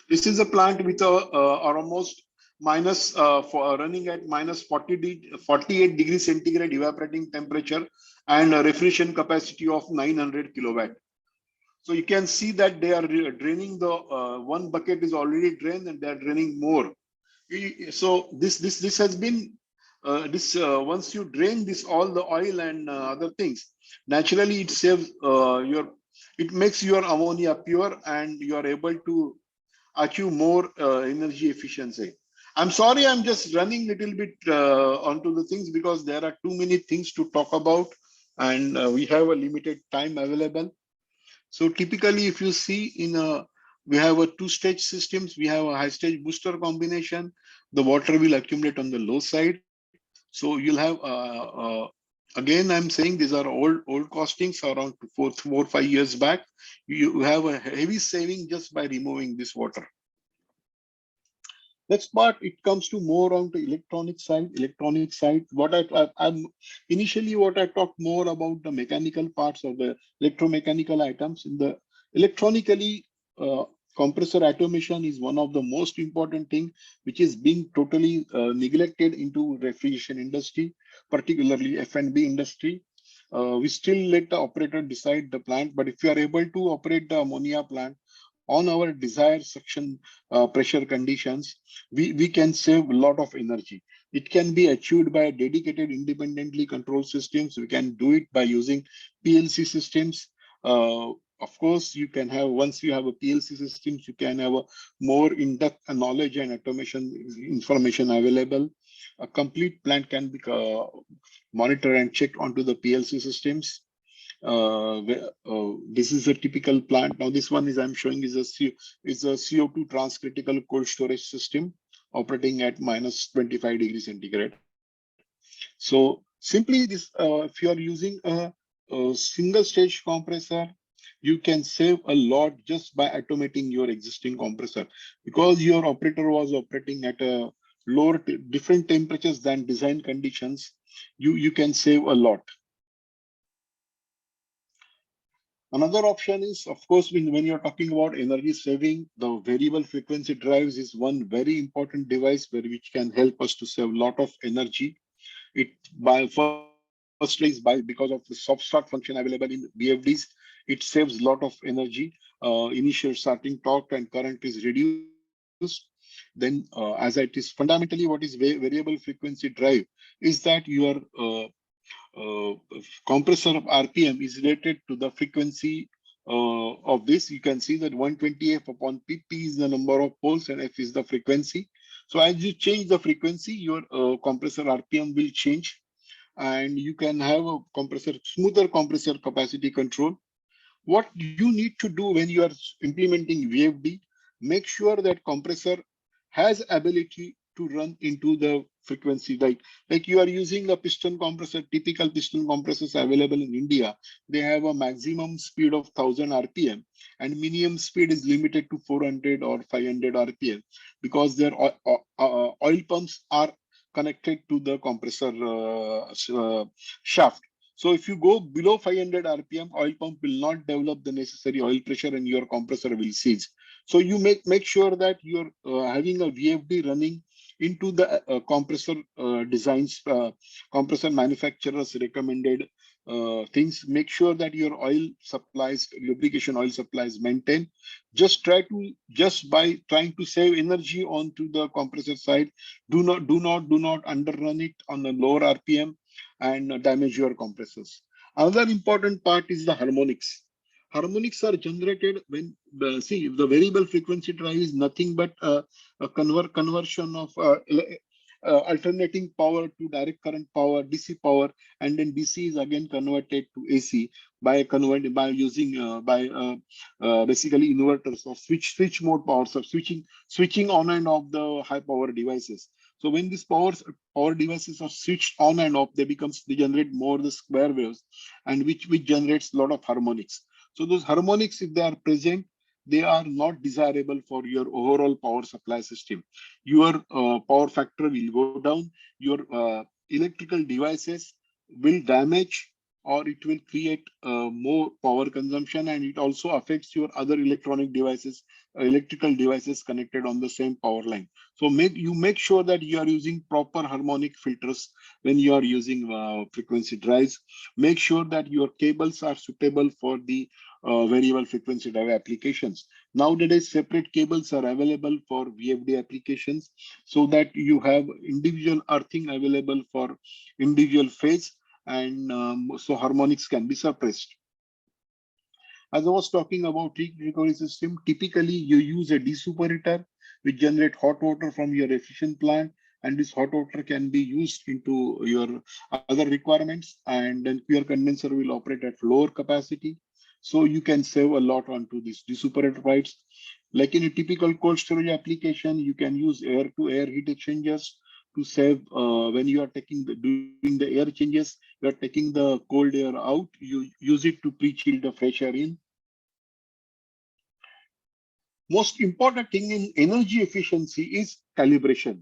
This is a plant with almost running at minus 48 degrees centigrade evaporating temperature and a refrigeration capacity of 900 kilowatt. So you can see that they are draining the one bucket is already drained, and they are draining more. So this has been once you drain this all the oil and other things, naturally it saves it makes your ammonia pure, and you are able to achieve more energy efficiency. I'm sorry, I'm just running a little bit onto the things because there are too many things to talk about, and we have a limited time available. So typically, if you see we have a two-stage systems. We have a high-stage booster combination. The water will accumulate on the low side. So you'll have again, I'm saying these are old costings around 4-5 years back. You have a heavy saving just by removing this water. Next part, it comes to more on the electronic side. I'm initially what I talked more about the mechanical parts of the electromechanical items. In the electronically, compressor automation is one of the most important thing, which is being totally neglected into refrigeration industry, particularly F&B industry. We still let the operator decide the plant, but if you are able to operate the ammonia plant on our desired suction pressure conditions, we can save a lot of energy. It can be achieved by dedicated independently controlled systems. We can do it by using PLC systems. of course, you can have, once you have a PLC systems, you can have a more in-depth knowledge and automation information available. A complete plant can be monitored and checked onto the PLC systems. This is a typical plant. Now, this one is I'm showing is a CO2 transcritical cold storage system operating at minus 25 degrees centigrade. So simply this, if you are using a single stage compressor, you can save a lot just by automating your existing compressor, because your operator was operating at a lower, different temperatures than design conditions. You can save a lot. Another option is, of course, when you're talking about energy saving, the variable frequency drives is one very important device which can help us to save a lot of energy. It firstly is because of the soft start function available in VFDs, it saves a lot of energy. Initial starting torque and current is reduced. Then, as it is fundamentally, what is variable frequency drive is that your compressor RPM is related to the frequency of this. You can see that 120 F upon PP is the number of poles and F is the frequency. So as you change the frequency, your compressor RPM will change, and you can have a smoother compressor capacity control. What you need to do when you are implementing VFD, make sure that compressor has ability to run into the frequency. Like you are using a piston compressor, typical piston compressors available in India, they have a maximum speed of 1000 RPM and minimum speed is limited to 400 or 500 RPM, because their oil pumps are connected to the compressor shaft. So if you go below 500 RPM, oil pump will not develop the necessary oil pressure and your compressor will seize. So you make sure that you're having a VFD running into the compressor designs, compressor manufacturers recommended things. Make sure that your oil supplies, lubrication oil supplies maintained. Just by trying to save energy onto the compressor side, do not underrun it on the lower RPM and damage your compressors. Another important part is the harmonics. Harmonics are generated when the variable frequency drive is nothing but a conversion of alternating power to direct current power, DC power, and then DC is again converted to AC by using basically inverters or switch mode power, so switching on and off the high power devices. So when these power devices are switched on and off, they generate more the square waves, and which generates a lot of harmonics. So those harmonics, if they are present, they are not desirable for your overall power supply system. Your power factor will go down. Your electrical devices will damage, or it will create more power consumption, and it also affects your other electronic devices, electrical devices connected on the same power line. So make sure that you are using proper harmonic filters when you are using frequency drives. Make sure that your cables are suitable for the variable frequency drive applications. Nowadays, separate cables are available for VFD applications, so that you have individual earthing available for individual phase, and so harmonics can be suppressed. As I was talking about heat recovery system, typically you use a desuperator which generate hot water from your efficient plant, and this hot water can be used into your other requirements, and then pure condenser will operate at lower capacity. So you can save a lot onto these desuperator pipes. Like in a typical cold storage application, you can use air-to-air heat exchangers to save when you are doing the air changes, you are taking the cold air out, you use it to pre-chill the fresh air in. Most important thing in energy efficiency is calibration.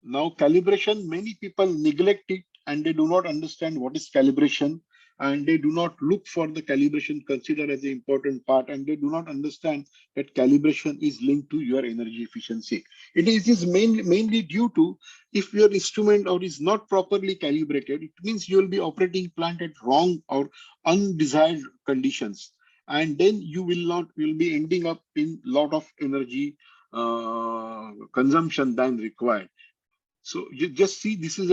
Now, calibration, many people neglect it and they do not understand what is calibration, and they do not look for the calibration considered as an important part, and they do not understand that calibration is linked to your energy efficiency. It is mainly due to, if your instrument or is not properly calibrated, it means you will be operating plant at wrong or undesired conditions, and then you will be ending up in lot of energy consumption than required. So you just see, this is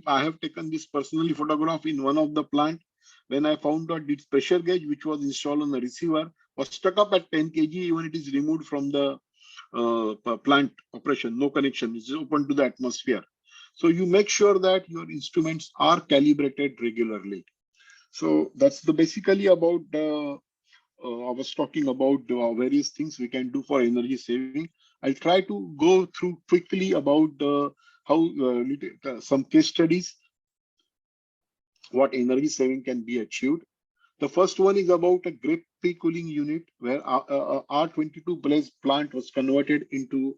I have taken this personally photograph in one of the plant when I found out its pressure gauge, which was installed on the receiver, was stuck up at 10 kg, even it is removed from the plant operation, no connection, it's open to the atmosphere. So you make sure that your instruments are calibrated regularly. So that's the basically about the I was talking about various things we can do for energy saving. I'll try to go through quickly about how some case studies, what energy saving can be achieved. The first one is about a grape pre-cooling unit where R22 blaze plant was converted into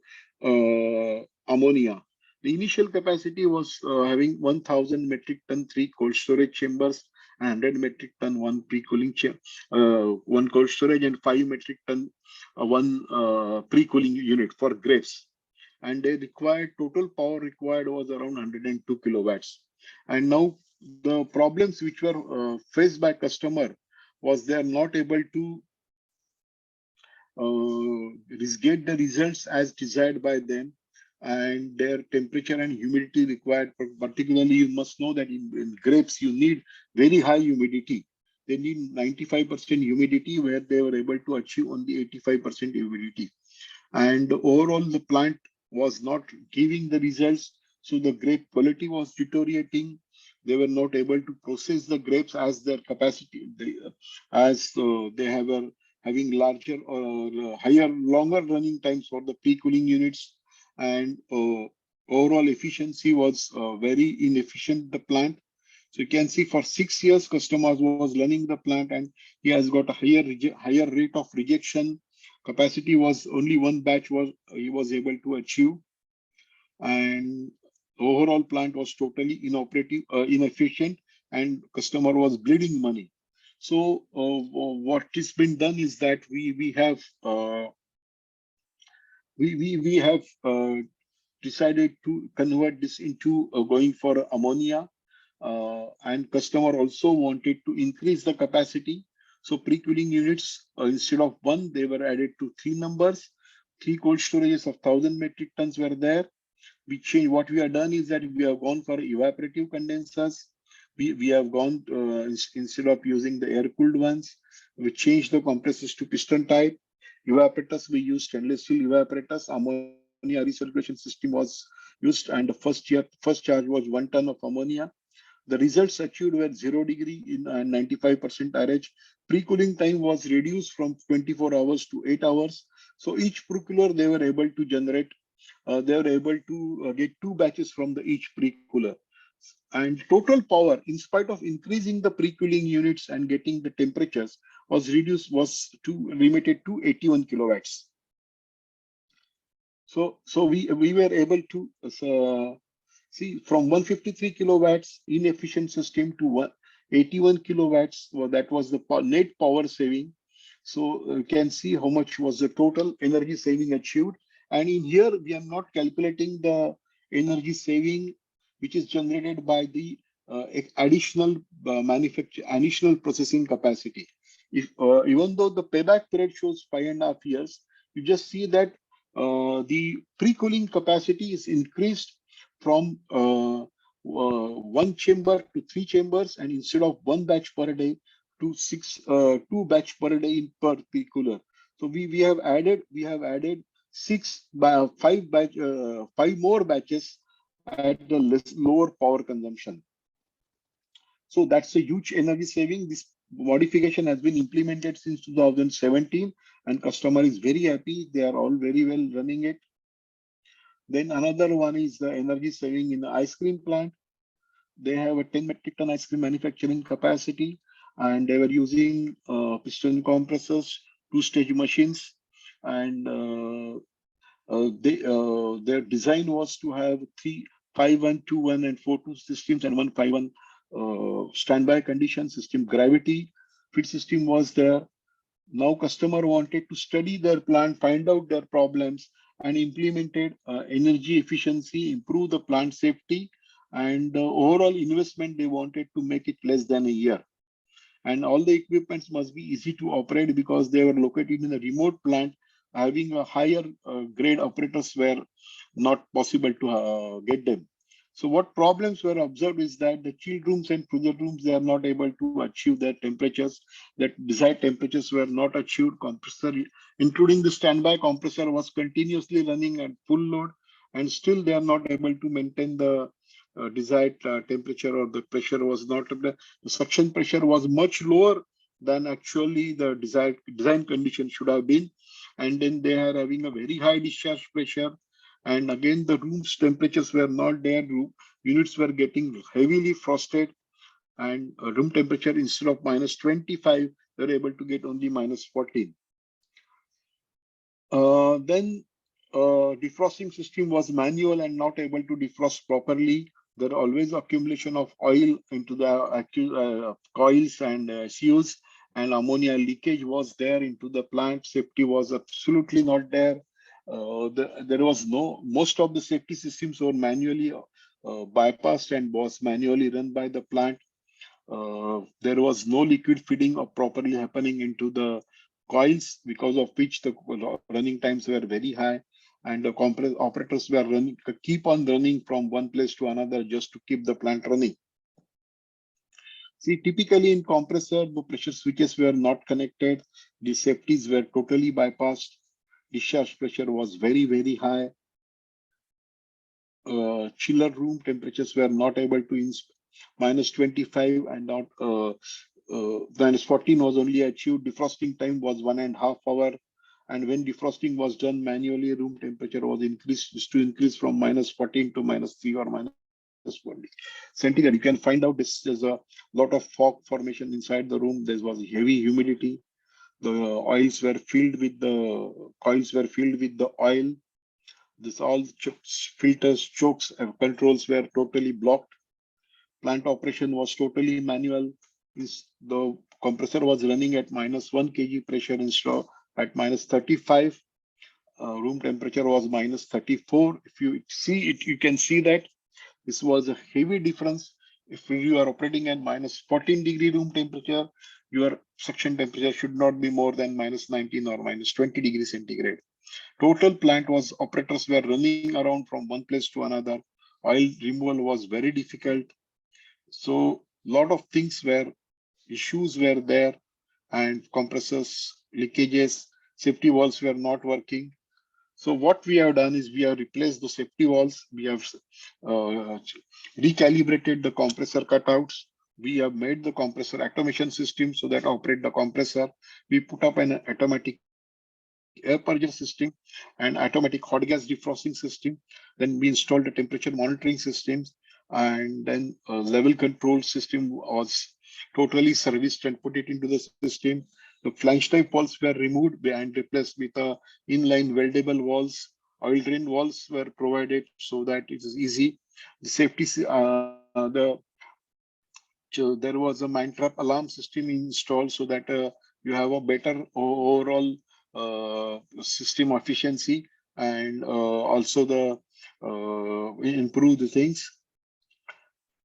ammonia. The initial capacity was having 1,000 metric ton 3 cold storage chambers and 100 metric ton 1 pre-cooling one cold storage and 5 metric ton one pre-cooling unit for grapes. And they required total power required was around 102 kilowatts. And now the problems which were faced by customer was they are not able to get the results as desired by them, and their temperature and humidity required. Particularly, you must know that in grapes you need very high humidity. They need 95% humidity, where they were able to achieve only 85% humidity. And overall, the plant was not giving the results. So the grape quality was deteriorating. They were not able to process the grapes as their capacity, they have having larger or higher, longer running times for the pre-cooling units. And overall efficiency was very inefficient, the plant. So you can see for 6 years, customers was running the plant and he has got a higher rate of rejection. Capacity was only one batch he was able to achieve, and overall plant was totally inoperative, inefficient, and customer was bleeding money. So what is been done is that we have decided to convert this into going for ammonia, and customer also wanted to increase the capacity. So pre-cooling units, instead of one, they were added to 3 numbers. 3 cold storages of 1,000 metric tons were there. We changed. What we have done is that we have gone for evaporative condensers. We have gone instead of using the air-cooled ones, we changed the compressors to piston type. Evaporators, we used stainless steel evaporators. Ammonia recirculation system was used, and the first charge was 1 ton of ammonia. The results achieved were 0 degree in 95% RH. Pre-cooling time was reduced from 24 hours to 8 hours. So each pre-cooler, they were able to generate, they were able to get 2 batches from each pre-cooler. And total power, in spite of increasing the pre-cooling units and getting the temperatures, was limited to 81 kilowatts. So we were able to see from 153 kilowatts inefficient system to 81 kilowatts. Well, that was the net power saving. So you can see how much was the total energy saving achieved. And in here, we are not calculating the energy saving which is generated by the additional additional processing capacity. If even though the payback period shows 5.5 years, you just see that the pre-cooling capacity is increased from 1 chamber to 3 chambers, and instead of 1 batch per day to 2 batch per day per pre-cooler. So we have added 5 more batches at the lower power consumption. So that's a huge energy saving. This modification has been implemented since 2017, and customer is very happy. They are all very well running it. Then another one is the energy saving in the ice cream plant. They have a 10 metric ton ice cream manufacturing capacity, and they were using piston compressors, 2-stage machines, and their design was to have 3 5-1, 2-1, and 4-2 systems, and 1 5-1 standby condition system. Gravity feed system was there. Now customer wanted to study their plant, find out their problems, and implemented energy efficiency, improve the plant safety, and overall investment they wanted to make it less than a year. And all the equipments must be easy to operate because they were located in a remote plant. Having a higher grade operators were not possible to get them. So what problems were observed is that the chilled rooms and cooler rooms, they are not able to achieve their temperatures. That desired temperatures were not achieved. Compressor, including the standby compressor, was continuously running at full load, and still they are not able to maintain the desired temperature, or the pressure was not, the suction pressure was much lower than actually the desired design condition should have been. And then they are having a very high discharge pressure. And again, the room's temperatures were not there. Units were getting heavily frosted, and room temperature, instead of -25, they were able to get only -14. Then defrosting system was manual and not able to defrost properly. There are always accumulation of oil into the coils and CUs, and ammonia leakage was there into the plant. Safety was absolutely not there. There was most of the safety systems were manually bypassed and was manually run by the plant. There was no liquid feeding or properly happening into the coils, because of which the running times were very high, and the operators were keep on running from one place to another just to keep the plant running. See, typically in compressor, the pressure switches were not connected. The safeties were totally bypassed. Discharge pressure was very, very high. Chiller room temperatures were not able to -25, and not -14 was only achieved. Defrosting time was 1.5 hours. And when defrosting was done manually, room temperature was increased from -14 to -3 or -20 centigrade. You can find out there's a lot of fog formation inside the room. There was heavy humidity. The oils were filled with the coils were filled with the oil. This all filters, chokes, and controls were totally blocked. Plant operation was totally manual. The compressor was running at -1 kg pressure instead at -35. Room temperature was -34. If you see it, you can see that this was a heavy difference. If you are operating at -14-degree room temperature, your suction temperature should not be more than -19 or -20 degrees centigrade. Total plant was, operators were running around from one place to another. Oil removal was very difficult. So lot of things issues were there, and compressors, leakages, safety valves were not working. So what we have done is we have replaced the safety valves. We have recalibrated the compressor cutouts. We have made the compressor automation system so that operate the compressor. We put up an automatic air purger system and automatic hot gas defrosting system. Then we installed the temperature monitoring systems, and then a level control system was totally serviced and put it into the system. The flange type valves were removed and replaced with inline weldable valves. Oil drain valves were provided so that it is easy. The safety, there was a mine trap alarm system installed so that you have a better overall system efficiency, and also the improve the things.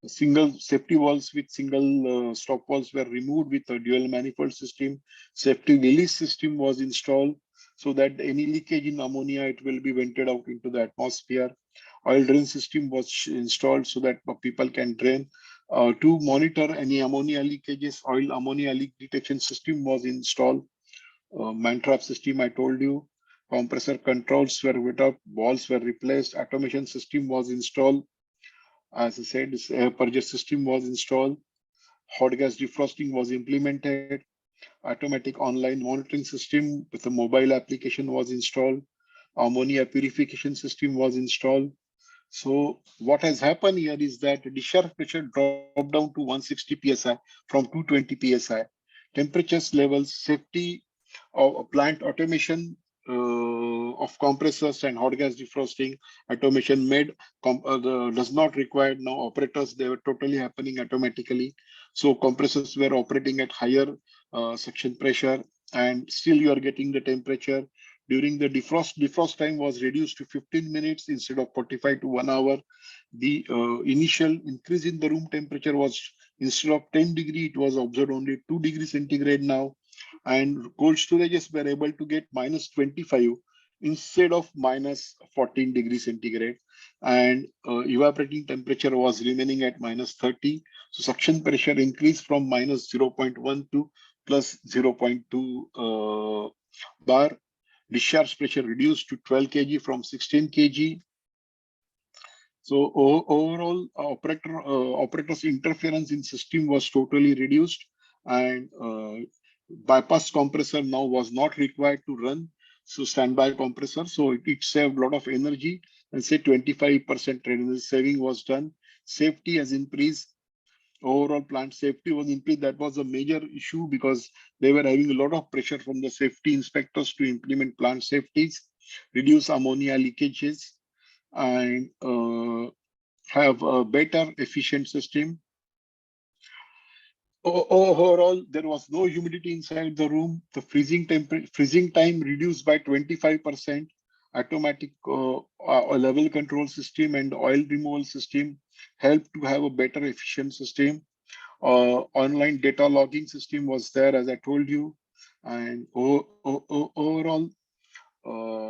Single safety valves with single stop valves were removed with a dual manifold system. Safety release system was installed so that any leakage in ammonia, it will be vented out into the atmosphere. Oil drain system was installed so that people can drain. To monitor any ammonia leakages, oil ammonia leak detection system was installed. Mine trap system, I told you. Compressor controls were put up, valves were replaced, automation system was installed. As I said, this air purger system was installed. Hot gas defrosting was implemented. Automatic online monitoring system with a mobile application was installed. Ammonia purification system was installed. So what has happened here is that the discharge pressure dropped down to 160 psi from 220 psi. Temperatures levels, safety of plant automation of compressors and hot gas defrosting automation does not require now operators. They were totally happening automatically. So compressors were operating at higher suction pressure, and still you are getting the temperature. During the defrost time was reduced to 15 minutes instead of 45 to 1 hour. The initial increase in the room temperature was, instead of 10 degree, it was observed only 2 degrees centigrade now. And cold storages were able to get -25 instead of minus 14 degrees centigrade, and evaporating temperature was remaining at minus 30. So suction pressure increased from minus 0.1 to plus 0.2 bar. Discharge pressure reduced to 12 kg from 16 kg. So overall, operator's interference in system was totally reduced, and bypass compressor now was not required to run. So standby compressor, so it saved a lot of energy, and say 25% energy saving was done. Safety has increased. Overall plant safety was increased. That was a major issue because they were having a lot of pressure from the safety inspectors to implement plant safeties, reduce ammonia leakages, and have a better efficient system. Overall, there was no humidity inside the room. The freezing time reduced by 25%. Automatic level control system and oil removal system helped to have a better efficient system. Online data logging system was there, as I told you, and overall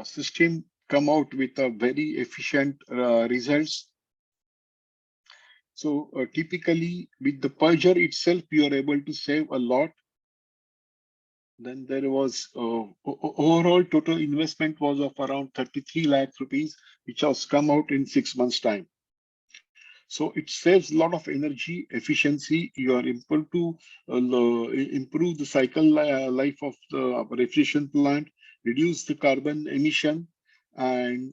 system come out with a very efficient results. So typically with the purger itself, you are able to save a lot. Then there was overall total investment was of around 33 lakh rupees, which has come out in 6 months time. So it saves a lot of energy efficiency. You are able to improve the cycle life of the refrigeration plant, reduce the carbon emission, and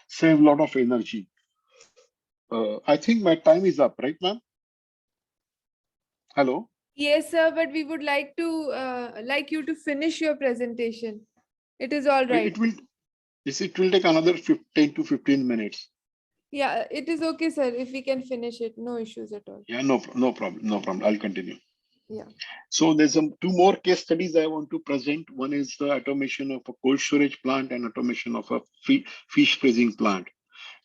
save a lot of energy. I think my time is up, right, ma'am? Hello. Yes, sir, but we would like you to finish your presentation. It is all right. It will take another 10 to 15 minutes. Yeah, it is okay, sir. If we can finish it, no issues at all. Yeah, no problem. I'll continue. Yeah. So there's two more case studies I want to present. One is the automation of a cold storage plant and automation of a fish freezing plant.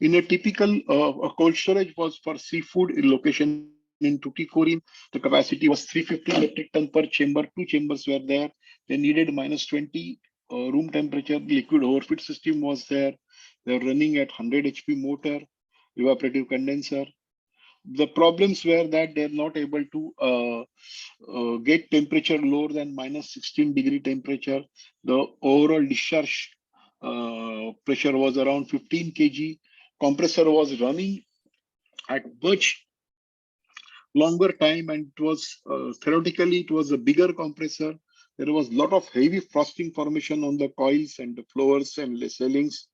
In a typical a cold storage was for seafood in location in Tuticorin. The capacity was 350 metric ton per chamber. Two chambers were there. They needed minus 20 room temperature. Liquid overfeed system was there. They're running at 100 HP motor, evaporative condenser. The problems were that they're not able to get temperature lower than minus 16 degree temperature. The overall discharge pressure was around 15 kg. Compressor was running at much longer time, and it was theoretically it was a bigger compressor. There was a lot of heavy frosting formation on the coils and the floors and the ceilings.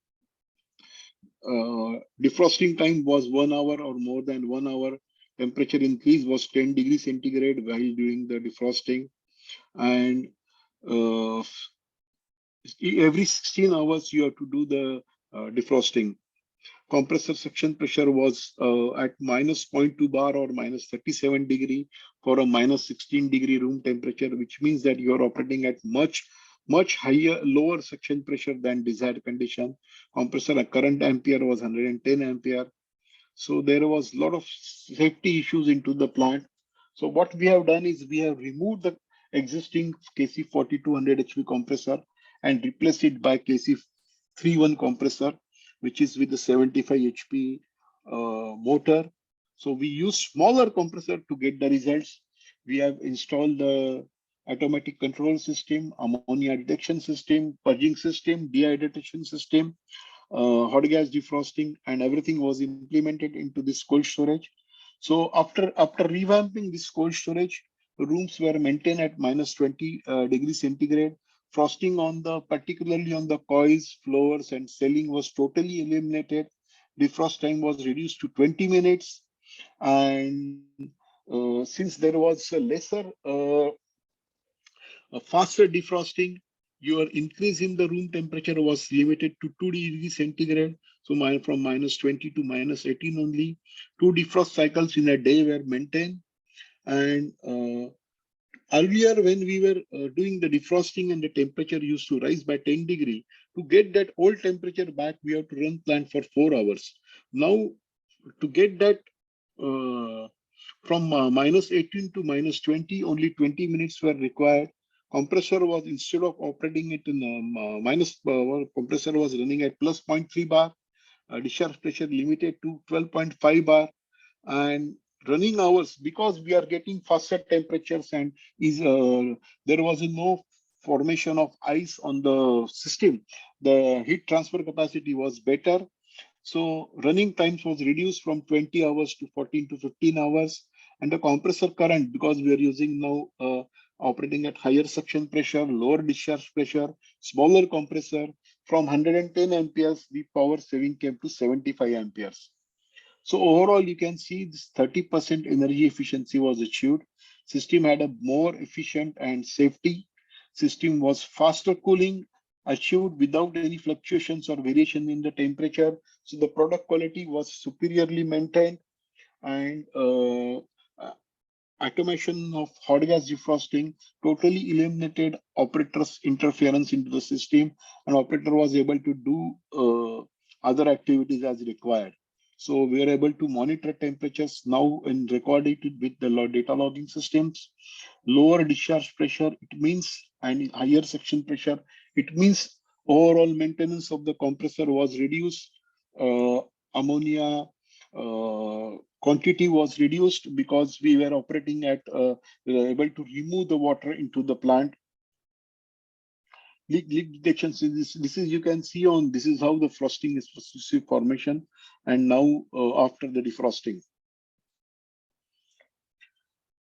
Defrosting time was 1 hour or more than 1 hour. Temperature increase was 10 degrees centigrade while doing the defrosting, and every 16 hours you have to do the defrosting. Compressor suction pressure was at minus 0.2 bar or minus 37 degree for a minus 16 degree room temperature, which means that you are operating at much higher, lower suction pressure than desired condition. Compressor current ampere was 110 ampere. So there was a lot of safety issues into the plant. So what we have done is we have removed the existing KC 4200 HP compressor and replaced it by KC 31 compressor, which is with the 75 HP motor. So we use smaller compressor to get the results. We have installed the automatic control system, ammonia detection system, purging system, dehydration system, hot gas defrosting, and everything was implemented into this cold storage. So after revamping this cold storage, the rooms were maintained at minus 20 degrees centigrade. Frosting on particularly on the coils, floors, and ceiling was totally eliminated. Defrost time was reduced to 20 minutes. And since there was a faster defrosting, your increase in the room temperature was limited to 2 degrees centigrade. So from minus 20 to minus 18 only. 2 defrost cycles in a day were maintained. And earlier, when we were doing the defrosting and the temperature used to rise by 10 degree, to get that old temperature back, we have to run plant for 4 hours. Now, to get that from minus 18 to minus 20, only 20 minutes were required. Compressor was, instead of operating it in compressor was running at plus 0.3 bar, discharge pressure limited to 12.5 bar, and running hours, because we are getting faster temperatures and there was no formation of ice on the system. The heat transfer capacity was better. So running times was reduced from 20 hours to 14 to 15 hours. And the compressor current, because we are using now operating at higher suction pressure, lower discharge pressure, smaller compressor, from 110 amperes, the power saving came to 75 amperes. So overall, you can see this 30% energy efficiency was achieved. System had a more efficient and safety. System was faster cooling, achieved without any fluctuations or variation in the temperature. So the product quality was superiorly maintained, and automation of hot gas defrosting totally eliminated operator's interference into the system, and operator was able to do other activities as required. So we are able to monitor temperatures now and record it with the data logging systems. Lower discharge pressure, it means, and higher suction pressure, it means overall maintenance of the compressor was reduced. Ammonia quantity was reduced because we were operating at, we were able to remove the water into the plant. Leak detection, so this is, you can see on, this is how the frosting is formation, and now after the defrosting.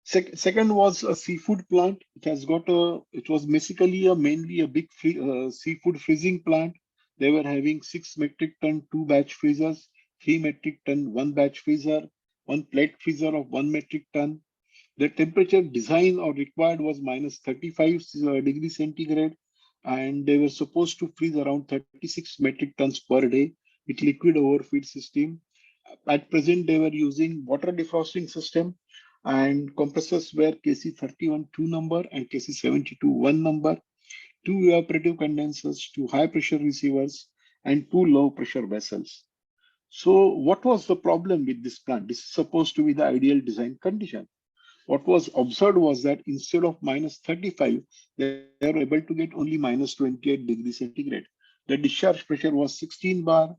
Second was a seafood plant. It has got it was basically mainly a big seafood freezing plant. They were having 6 metric ton 2 batch freezers, 3 metric ton 1 batch freezer, 1 plate freezer of 1 metric ton. The temperature design or required was minus 35 degrees centigrade, and they were supposed to freeze around 36 metric tons per day with liquid overfeed system. At present, they were using water defrosting system, and compressors were KC31 2 number and KC72 1 number, 2 evaporative condensers, 2 high pressure receivers, and 2 low pressure vessels. So what was the problem with this plant? This is supposed to be the ideal design condition. What was observed was that instead of minus 35, they were able to get only minus 28 degrees centigrade. The discharge pressure was 16 bar.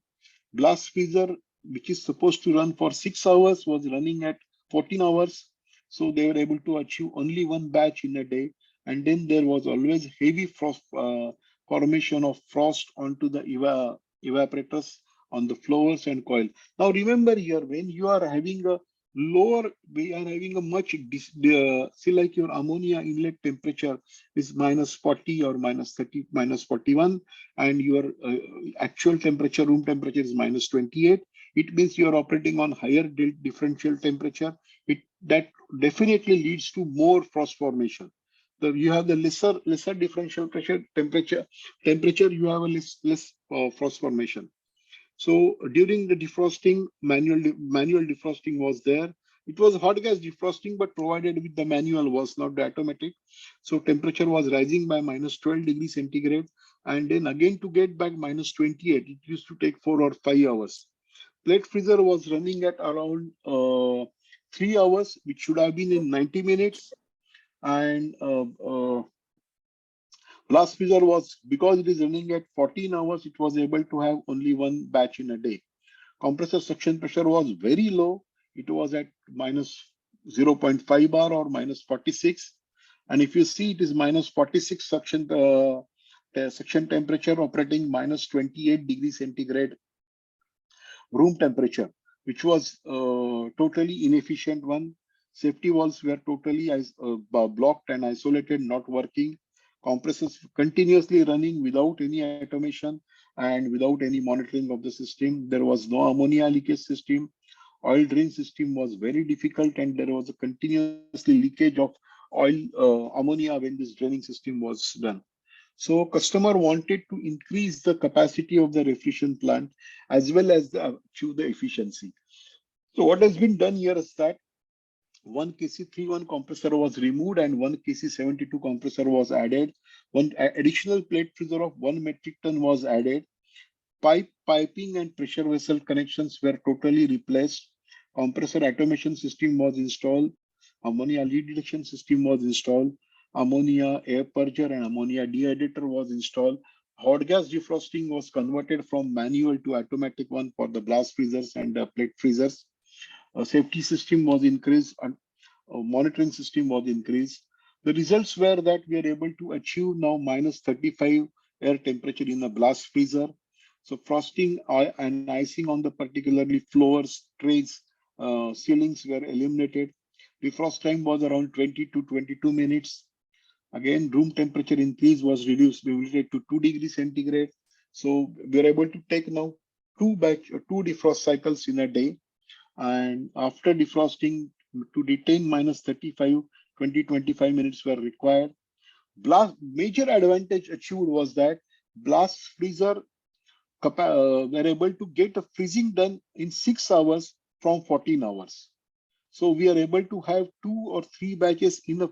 Blast freezer, which is supposed to run for 6 hours, was running at 14 hours. So they were able to achieve only 1 batch in a day. And then there was always heavy frost formation of frost onto the evaporators on the floors and coil. Now remember here, when you are having a lower, we are having a much, see, like your ammonia inlet temperature is minus 40 or minus 30, minus 41, and your actual temperature, room temperature is minus 28. It means you are operating on higher differential temperature. That definitely leads to more frost formation. So you have the lesser differential pressure temperature, you have a less frost formation. So during the defrosting, manual defrosting was there. It was hot gas defrosting, but provided with the manual, was not the automatic. So temperature was rising by minus 12 degrees centigrade. And then again to get back minus 28, it used to take 4 or 5 hours. Plate freezer was running at around 3 hours, which should have been in 90 minutes. And blast freezer was, because it is running at 14 hours, it was able to have only 1 batch in a day. Compressor suction pressure was very low. It was at minus 0.5 bar or minus 46. And if you see, it is minus 46 suction temperature operating minus 28 degrees centigrade room temperature, which was totally inefficient one. Safety valves were totally blocked and isolated, not working. Compressors continuously running without any automation and without any monitoring of the system. There was no ammonia leakage system. Oil drain system was very difficult, and there was a continuously leakage of oil ammonia when this draining system was done. So customer wanted to increase the capacity of the refrigeration plant as well as achieve the efficiency. So what has been done here is that 1 KC31 compressor was removed and 1 KC72 compressor was added. One additional plate freezer of 1 metric ton was added. Piping and pressure vessel connections were totally replaced. Compressor automation system was installed. Ammonia leak detection system was installed. ammonia air purger and ammonia dehydrator was installed. Hot gas defrosting was converted from manual to automatic one for the blast freezers and plate freezers. A safety system was increased and a monitoring system was increased. The results were that we are able to achieve now minus 35 air temperature in the blast freezer. So frosting and icing on the particularly floors, trays, ceilings were eliminated. Defrost time was around 20 to 22 minutes. Again, room temperature increase was reduced, limited to 2 degrees centigrade. So we are able to take now two defrost cycles in a day. And after defrosting, to retain minus 35, 20-25 minutes were required. Major advantage achieved was that blast freezer were able to get a freezing done in 6 hours from 14 hours. So we are able to have 2 or 3 batches from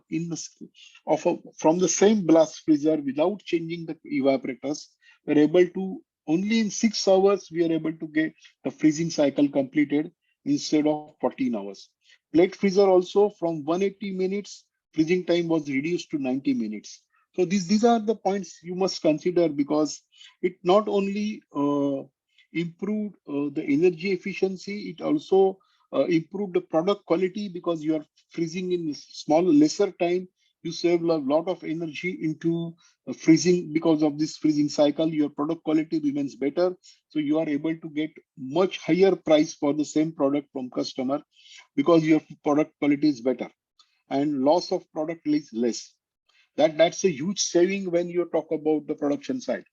the same blast freezer without changing the evaporators. We're able to only in 6 hours we are able to get the freezing cycle completed instead of 14 hours. Plate freezer also from 180 minutes freezing time was reduced to 90 minutes. So these are the points you must consider, because it not only improved the energy efficiency, it also improve the product quality, because you are freezing in lesser time. You save a lot of energy into freezing. Because of this freezing cycle, your product quality remains better. So you are able to get much higher price for the same product from customer, because your product quality is better and loss of product is less. That's a huge saving when you talk about the production side.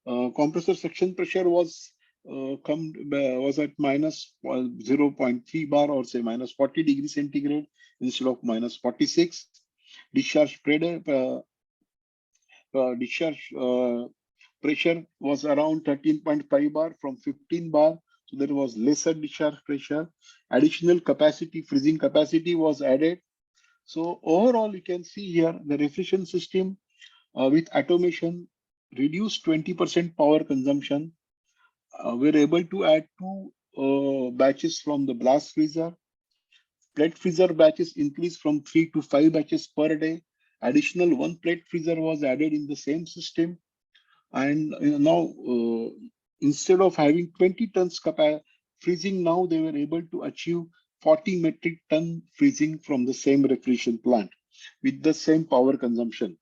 Compressor suction pressure was at minus 0.3 bar, or say minus 40 degrees centigrade instead of minus 46. Discharge pressure was around 13.5 bar from 15 bar. So there was lesser discharge pressure. Additional capacity, freezing capacity was added. So overall, you can see here the refrigeration system with automation reduced 20% power consumption. We're able to add 2 batches from the blast freezer. Plate freezer batches increased from 3 to 5 batches per day. Additional 1 plate freezer was added in the same system. And now, instead of having 20 tons freezing, now they were able to achieve 40 metric ton freezing from the same refrigeration plant with the same power consumption.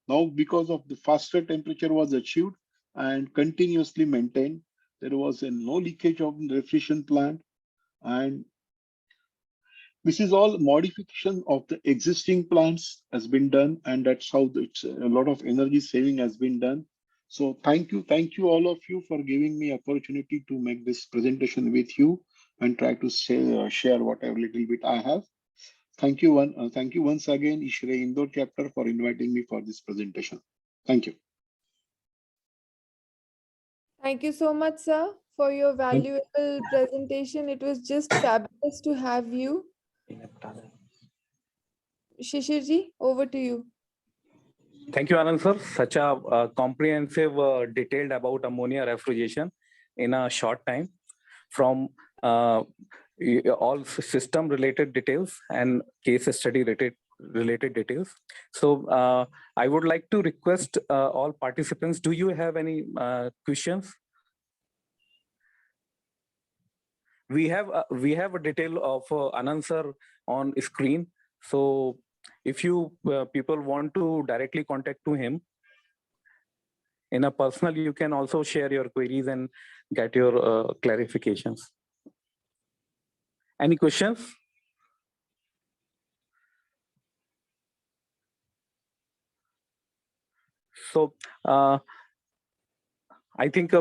Now, because of the faster temperature was achieved and continuously maintained, there was no leakage of the refrigeration plant. And this is all modification of the existing plants has been done, and that's how it's a lot of energy saving has been done. So thank you all of you for giving me opportunity to make this presentation with you and try to share whatever little bit I have. Thank you once again, ISHRAE Indore chapter, for inviting me for this presentation. Thank you. Thank you so much, sir, for your valuable presentation. It was just fabulous to have you. Shishirji, over to you. Thank you, Anand sir. Such a comprehensive, detailed about ammonia refrigeration in a short time, from all system related details and case study related details. So I would like to request all participants, do you have any questions? We have a detail of Anand sir on screen. So if you people want to directly contact to him in a personal, you can also share your queries and get your clarifications. Any questions? So I think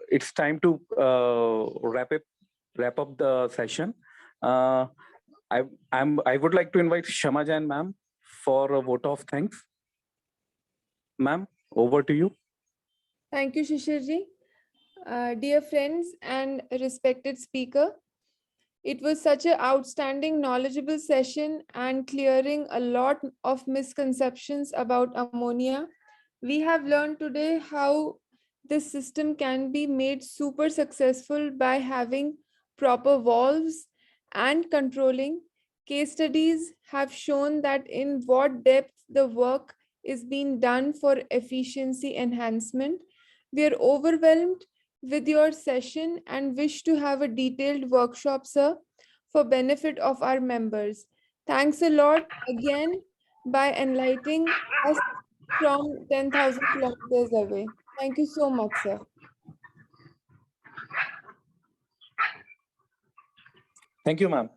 it's time to wrap up the session. I would like to invite Shama Jain ma'am for a vote of thanks. Ma'am, over to you. Thank you, Shishirji. Dear friends and respected speaker, it was such an outstanding, knowledgeable session and clearing a lot of misconceptions about ammonia. We have learned today how this system can be made super successful by having proper valves and controlling Case studies have shown that in what depth the work is being done for efficiency enhancement. We are overwhelmed with your session and wish to have a detailed workshop, sir, for benefit of our members. Thanks a lot again by enlightening us from 10,000 kilometers away. Thank you so much, sir. Thank you, ma'am.